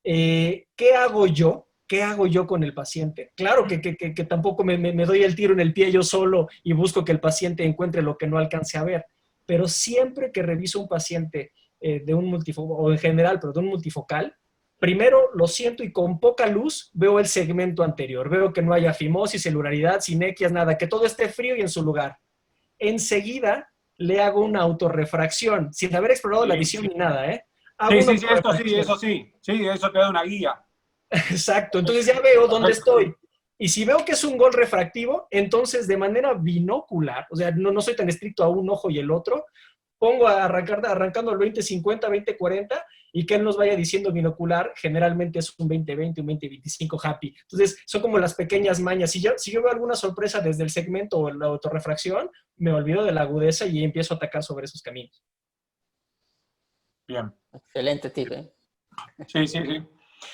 ¿Qué hago yo? ¿Qué hago yo con el paciente? Claro que tampoco me doy el tiro en el pie yo solo y busco que el paciente encuentre lo que no alcance a ver, pero siempre que reviso un paciente de un multifocal, o en general, pero de un multifocal, primero lo siento y con poca luz veo el segmento anterior. Veo que no haya fimosis, celularidad, sinequias, nada, que todo esté frío y en su lugar. Enseguida le hago una autorrefracción, sin haber explorado la visión ni nada, ¿eh? Hago una
Sí, esto sí,
autorrefracción.
eso sí. Sí, eso te da una guía.
Exacto, entonces ya veo dónde estoy. Y si veo que es un gol refractivo, entonces de manera binocular, o sea, no soy tan estricto a un ojo y el otro, pongo arrancando el 20-50, 20-40 y que él nos vaya diciendo binocular, generalmente es un 20-20, un 20-25 happy. Entonces, son como las pequeñas mañas. Si yo veo alguna sorpresa desde el segmento o la autorrefracción, me olvido de la agudeza y empiezo a atacar sobre esos caminos.
Bien.
Excelente tip, ¿eh?
Sí.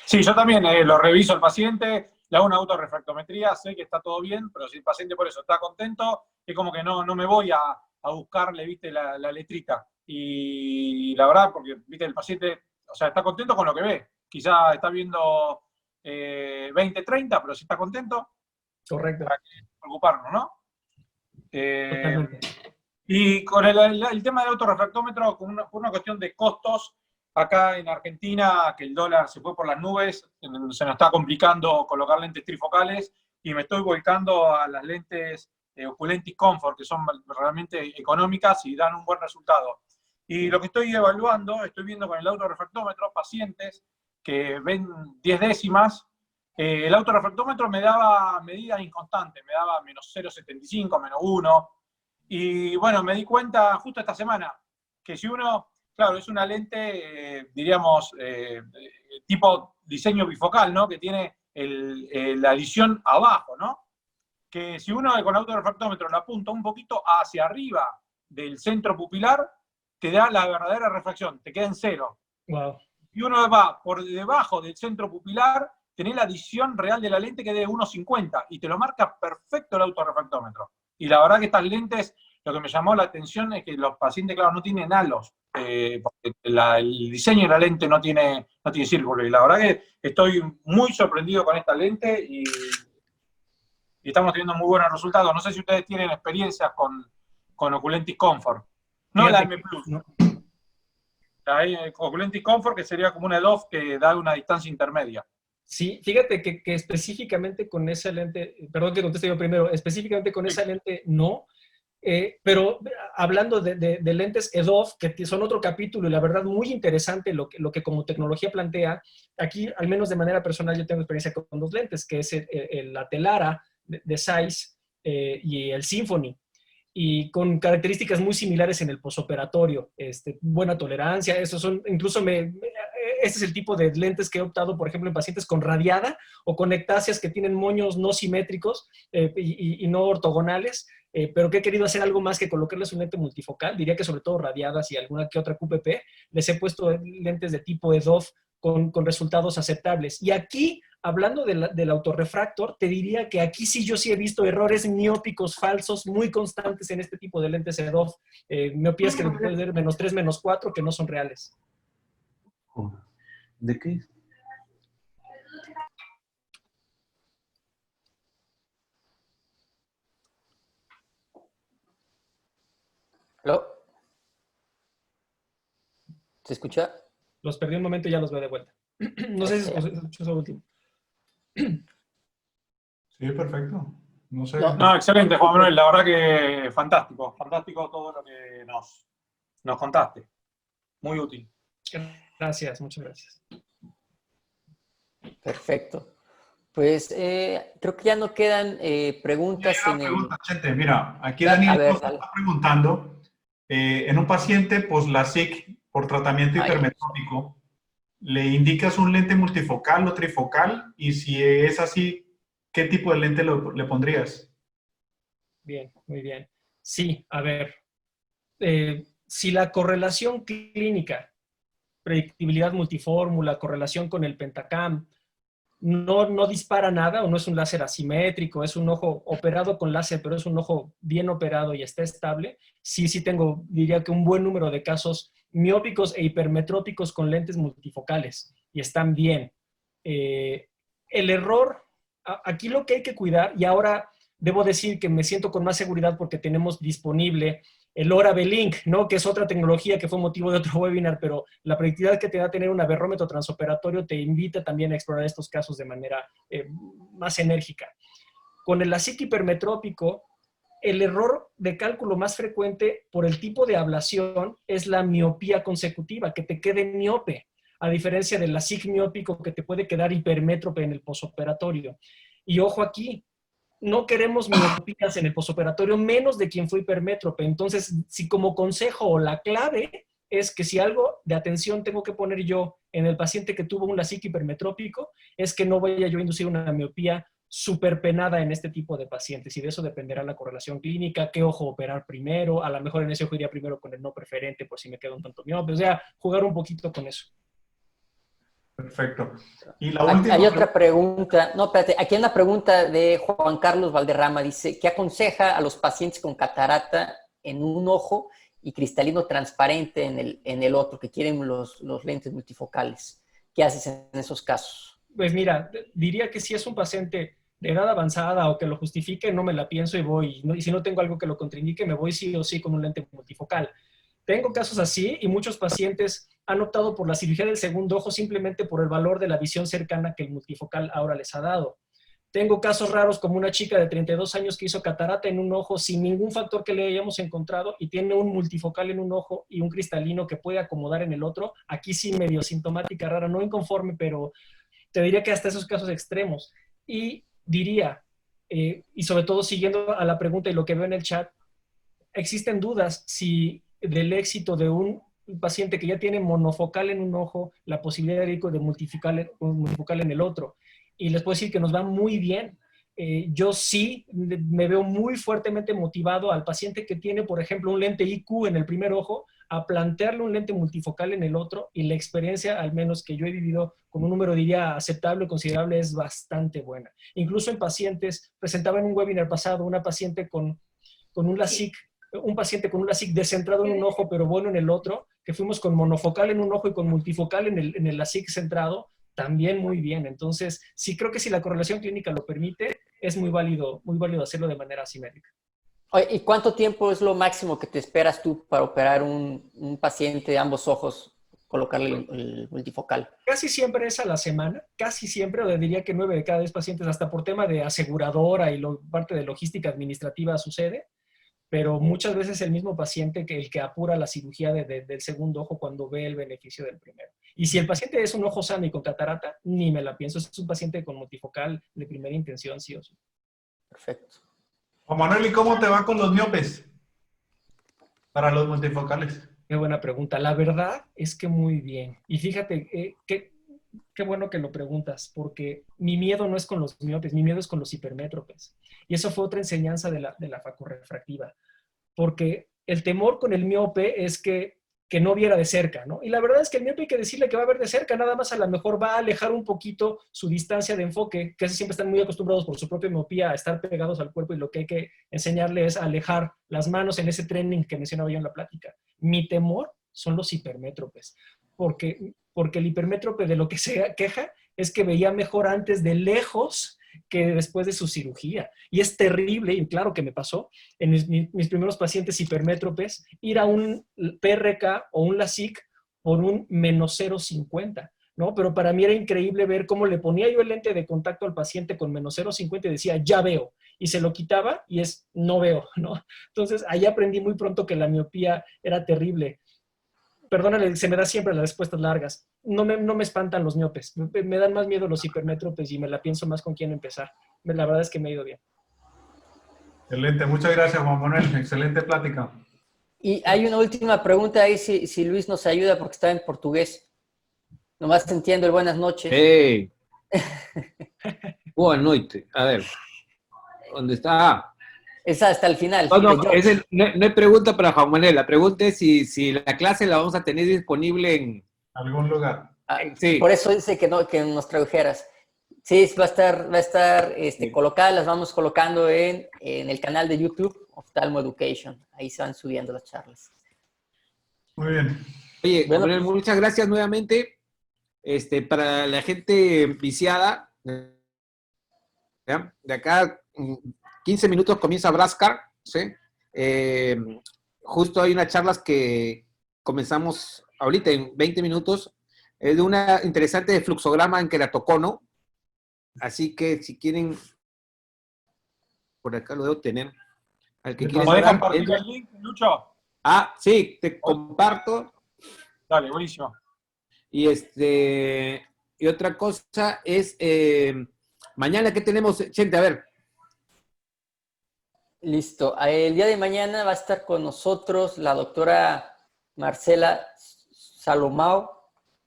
Sí, yo también lo reviso al paciente, le hago una autorrefractometría, sé que está todo bien, pero si el paciente por eso está contento, es como que no me voy a buscarle, viste, la letrita. Y la verdad, porque, viste, el paciente, o sea, está contento con lo que ve. Quizá está viendo 20-30, pero si está contento,
Correcto.
¿para qué preocuparnos, no?
Totalmente.
Y con el tema del autorrefractómetro, por una cuestión de costos, acá en Argentina, que el dólar se fue por las nubes, se nos está complicando colocar lentes trifocales y me estoy volcando a las lentes Oculentis Comfort, que son realmente económicas y dan un buen resultado. Y lo que estoy evaluando, estoy viendo con el autorrefractómetro pacientes que ven 10 décimas. El autorrefractómetro me daba medidas inconstantes, me daba menos 0,75, menos 1. Y bueno, me di cuenta justo esta semana que si uno, claro, es una lente, diríamos, tipo diseño bifocal, ¿no? Que tiene la visión abajo, ¿no? Que si uno con el autorrefractómetro la apunta un poquito hacia arriba del centro pupilar, te da la verdadera refracción, te queda en 0.
Wow.
Y uno va por debajo del centro pupilar, tenés la visión real de la lente que es de 1,50 y te lo marca perfecto el autorrefractómetro. Y la verdad que estas lentes, lo que me llamó la atención es que los pacientes, claro, no tienen halos, porque el diseño de la lente no tiene círculo. Y la verdad que estoy muy sorprendido con esta lente y estamos teniendo muy buenos resultados. No sé si ustedes tienen experiencias con Oculentis Comfort. No
Fíjate
la M+.
no.
Hay Oculentis Comfort, que sería como una EDOF que da una distancia intermedia.
Sí, fíjate que específicamente con esa lente, perdón que conteste yo primero, específicamente con esa lente no, pero hablando de lentes EDOF, que son otro capítulo y la verdad muy interesante lo que como tecnología plantea, aquí al menos de manera personal yo tengo experiencia con 2 lentes, que es la Telara de Zeiss y el Symphony, y con características muy similares en el posoperatorio, buena tolerancia, esos son, incluso este es el tipo de lentes que he optado, por ejemplo, en pacientes con radiada o con ectasias que tienen moños no simétricos y no ortogonales, pero que he querido hacer algo más que colocarles un lente multifocal, diría que sobre todo radiadas y alguna que otra QPP, les he puesto lentes de tipo EDOF con resultados aceptables. Y aquí, hablando del autorrefractor, te diría que aquí sí yo sí he visto errores miópicos falsos muy constantes en este tipo de lentes EDOF, miopías que pueden ser -3, -4, que no son reales.
¿De qué?
¿Aló? ¿Se escucha?
Los perdí un momento y ya los veo de vuelta. No sé si se escuchó eso último.
Sí, perfecto. No sé.
No.
No, excelente, Juan Manuel. La verdad que fantástico. Fantástico todo lo que nos contaste. Muy útil.
Gracias, muchas gracias.
Perfecto. Pues creo que ya no quedan preguntas
Una
en el...
pregunta, Chente. Mira, aquí
A
Daniel
ver,
nos
dale.
está preguntando, en un paciente post-LASIK por tratamiento
Ay.
hipermetrópico, ¿le indicas un lente multifocal o trifocal? Y si es así, ¿qué tipo de lente le pondrías?
Bien, muy bien. Sí, a ver, si la correlación clínica, predictibilidad multifórmula, correlación con el Pentacam, no dispara nada o no es un láser asimétrico, es un ojo operado con láser, pero es un ojo bien operado y está estable, sí tengo, diría que un buen número de casos miópicos e hipermetrópicos con lentes multifocales y están bien. El error, aquí lo que hay que cuidar, y ahora debo decir que me siento con más seguridad porque tenemos disponible el Orave Link, ¿no? Que es otra tecnología que fue motivo de otro webinar, pero la predictividad que te da a tener un aberrómetro transoperatorio te invita también a explorar estos casos de manera más enérgica. Con el LASIK hipermetrópico, el error de cálculo más frecuente por el tipo de ablación es la miopía consecutiva, que te quede miope, a diferencia del LASIK miópico que te puede quedar hipermétrope en el posoperatorio. Y ojo aquí, no queremos miopías en el posoperatorio, menos de quien fue hipermétrope. Entonces, si como consejo o la clave es que si algo de atención tengo que poner yo en el paciente que tuvo un LASIK hipermetrópico, es que no vaya yo a inducir una miopía superpenada en este tipo de pacientes. Y de eso dependerá la correlación clínica, qué ojo operar primero, a lo mejor en ese ojo iría primero con el no preferente por si me quedo un tanto miope. O sea, jugar un poquito con eso.
Perfecto. Y la última
Hay otra pregunta. No, espérate. Aquí hay una pregunta de Juan Carlos Valderrama. Dice, ¿qué aconseja a los pacientes con catarata en un ojo y cristalino transparente en el otro, que quieren los lentes multifocales? ¿Qué haces en esos casos?
Pues mira, diría que si es un paciente de edad avanzada o que lo justifique, no me la pienso y voy. Y si no tengo algo que lo contraindique, me voy sí o sí con un lente multifocal. Tengo casos así y muchos pacientes han optado por la cirugía del segundo ojo simplemente por el valor de la visión cercana que el multifocal ahora les ha dado. Tengo casos raros como una chica de 32 años que hizo catarata en un ojo sin ningún factor que le hayamos encontrado y tiene un multifocal en un ojo y un cristalino que puede acomodar en el otro. Aquí sí medio sintomática rara, no inconforme, pero te diría que hasta esos casos extremos. Y diría, y sobre todo siguiendo a la pregunta y lo que veo en el chat, existen dudas si del éxito de un paciente que ya tiene monofocal en un ojo, la posibilidad de multifocal en el otro. Y les puedo decir que nos va muy bien. Yo sí me veo muy fuertemente motivado al paciente que tiene, por ejemplo, un lente IQ en el primer ojo, a plantearle un lente multifocal en el otro, y la experiencia, al menos que yo he vivido con un número, diría, aceptable o considerable, es bastante buena. Incluso en pacientes, presentaba en un webinar pasado una paciente con un LASIK, un paciente con un LASIK descentrado en un ojo, pero bueno en el otro, que fuimos con monofocal en un ojo y con multifocal en el LASIK centrado, también muy bien. Entonces, sí creo que si la correlación clínica lo permite, es muy válido hacerlo de manera asimétrica.
Oye, ¿y cuánto tiempo es lo máximo que te esperas tú para operar un paciente de ambos ojos, colocarle el multifocal?
Casi siempre es a la semana, casi siempre, o diría que 9 de cada 10 pacientes, hasta por tema de aseguradora y parte de logística administrativa sucede, pero muchas veces el mismo paciente el que apura la cirugía del segundo ojo cuando ve el beneficio del primero. Y si el paciente es un ojo sano y con catarata, ni me la pienso, es un paciente con multifocal de primera intención, sí o sí.
Perfecto.
Juan Manuel, ¿y cómo te va con los miopes para los multifocales?
Qué buena pregunta. La verdad es que muy bien. Y fíjate, qué bueno que lo preguntas, porque mi miedo no es con los miopes, mi miedo es con los hipermétropes. Y eso fue otra enseñanza de la facorrefractiva. Porque el temor con el miope es que no viera de cerca, ¿no? Y la verdad es que el miope hay que decirle que va a ver de cerca, nada más a lo mejor va a alejar un poquito su distancia de enfoque, que casi siempre están muy acostumbrados por su propia miopía a estar pegados al cuerpo, y lo que hay que enseñarle es a alejar las manos en ese training que mencionaba yo en la plática. Mi temor son los hipermétropes, porque el hipermétrope de lo que se queja es que veía mejor antes de lejos que después de su cirugía. Y es terrible, y claro que me pasó, en mis primeros pacientes hipermétropes, ir a un PRK o un LASIK por un menos 0,50, ¿no? Pero para mí era increíble ver cómo le ponía yo el lente de contacto al paciente con menos 0,50 y decía, ya veo, y se lo quitaba y es, no veo, ¿no? Entonces, ahí aprendí muy pronto que la miopía era terrible. Perdónale, se me da siempre las respuestas largas. No me espantan los miopes, me dan más miedo los hipermétropes y me la pienso más con quién empezar. La verdad es que me ha ido bien.
Excelente, muchas gracias, Juan Manuel. Excelente plática.
Y hay una última pregunta ahí, si Luis nos ayuda, porque está en portugués. Nomás te entiendo el buenas noches.
Hey. Boa noite. A ver, ¿dónde está?
Es hasta el final.
No,
de George.
no es pregunta para Juan Manuel. La pregunta es si la clase la vamos a tener disponible en
Algún lugar.
sí.
Por eso dice que nos tradujeras. Sí, va a estar colocada, las vamos colocando en el canal de YouTube, Oftalmo Education. Ahí se van subiendo las charlas.
Muy bien.
Oye,
Bueno,
Manuel,
pues,
muchas gracias nuevamente. Para la gente viciada, ¿ya? De acá 15 minutos comienza Brascar, ¿sí? Justo hay unas charlas que comenzamos ahorita en 20 minutos, de una interesante de fluxograma en queratocono, así que si quieren, por acá lo debo tener, al que quiere
¿Podés
entrar,
compartir
entra.
el link, Lucho?
Ah, sí, te comparto.
Dale, buenísimo.
Y y otra cosa es, mañana, ¿qué tenemos, gente? A ver.
listo. El día de mañana va a estar con nosotros la doctora Marcela Salomao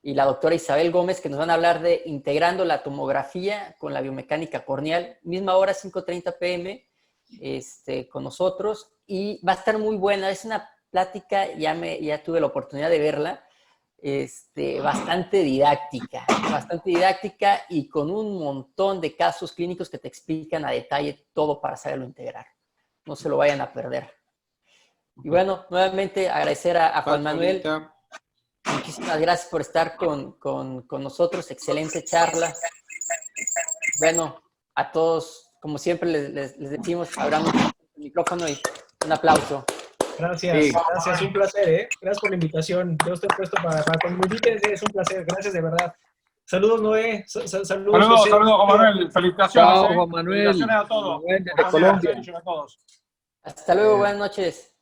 y la doctora Isabel Gómez, que nos van a hablar de integrando la tomografía con la biomecánica corneal. Misma hora, 5:30 p.m., con nosotros. Y va a estar muy buena. Es una plática, ya tuve la oportunidad de verla, bastante didáctica y con un montón de casos clínicos que te explican a detalle todo para saberlo integrar. No se lo vayan a perder. Y bueno, nuevamente agradecer a Juan Manuel. Muchísimas gracias por estar con nosotros. Excelente charla. Bueno, a todos, como siempre les decimos, abramos el micrófono y un aplauso.
Gracias,
Sí.
gracias, un placer, ¿eh? Gracias por la invitación. Yo estoy puesto para cuando me inviten, es un placer. Gracias de verdad. Saludos, Noé. Saludos,
Saludos,
José.
Juan Manuel. Felicitaciones.
Chao, Juan Manuel.
Felicitaciones a todos.
Juan Manuel, desde
Buenas
Colombia.
noches a todos.
Hasta luego, buenas noches.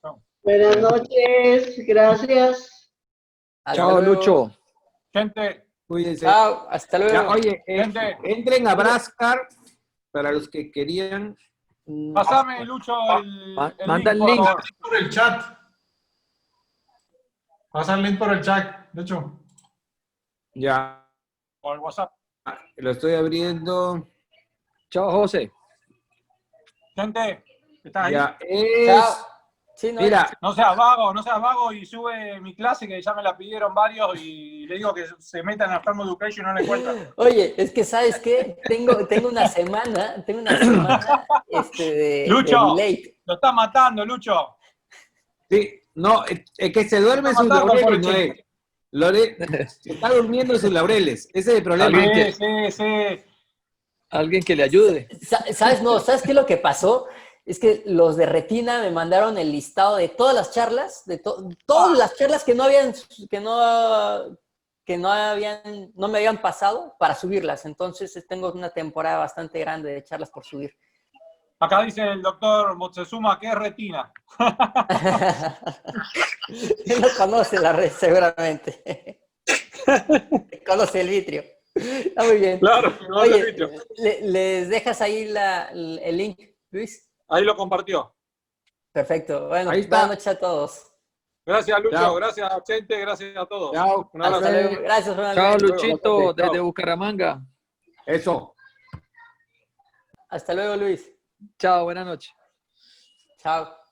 Buenas noches, gracias.
Hasta
Chao,
luego.
Lucho.
Gente,
Cuídense.
Chao, hasta luego.
Ya, oye,
Gente.
entren a Brascar para los que querían.
pasame, Lucho, el
Manda el
por
link.
favor.
Por el chat. Pasa el link por el chat, de hecho.
Ya,
Por el WhatsApp.
lo estoy abriendo.
Chao, José.
Gente, ¿estás ahí?
Ya,
Chao. Sí, no,
mira,
No seas vago y sube mi clase que ya me la pidieron varios y le digo que se metan a Oftalmo Education y no la encuentran.
Oye, es que ¿sabes qué? Tengo una semana de
Lucho.
delay.
Lo está matando, Lucho.
sí, no, es que se duerme en sus
Matando,
laureles,
pobre
no es. Se está durmiendo en sus laureles. Ese es el problema.
Alguien
Sí.
Alguien que le ayude.
¿Sabes qué es lo que pasó? Es que los de Retina me mandaron el listado de todas las charlas, todas las charlas que no me habían pasado para subirlas. Entonces tengo una temporada bastante grande de charlas por subir.
Acá dice el doctor Motsezuma que es retina.
No conoce la red seguramente. Conoce el vitrio. Está muy bien.
Claro, no es el
Oye,
vitrio.
¿les dejas ahí el link, Luis?
Ahí lo compartió.
Perfecto. Bueno,
Ahí está.
buenas noches a todos.
Gracias, Lucho.
Chao.
Gracias, gente. Gracias a todos.
Chao.
Un abrazo.
Hasta luego. Gracias, Ronald.
Chao,
luego,
Luchito,
chao.
desde Bucaramanga.
Eso.
Hasta luego, Luis.
Chao, buenas noches.
Chao.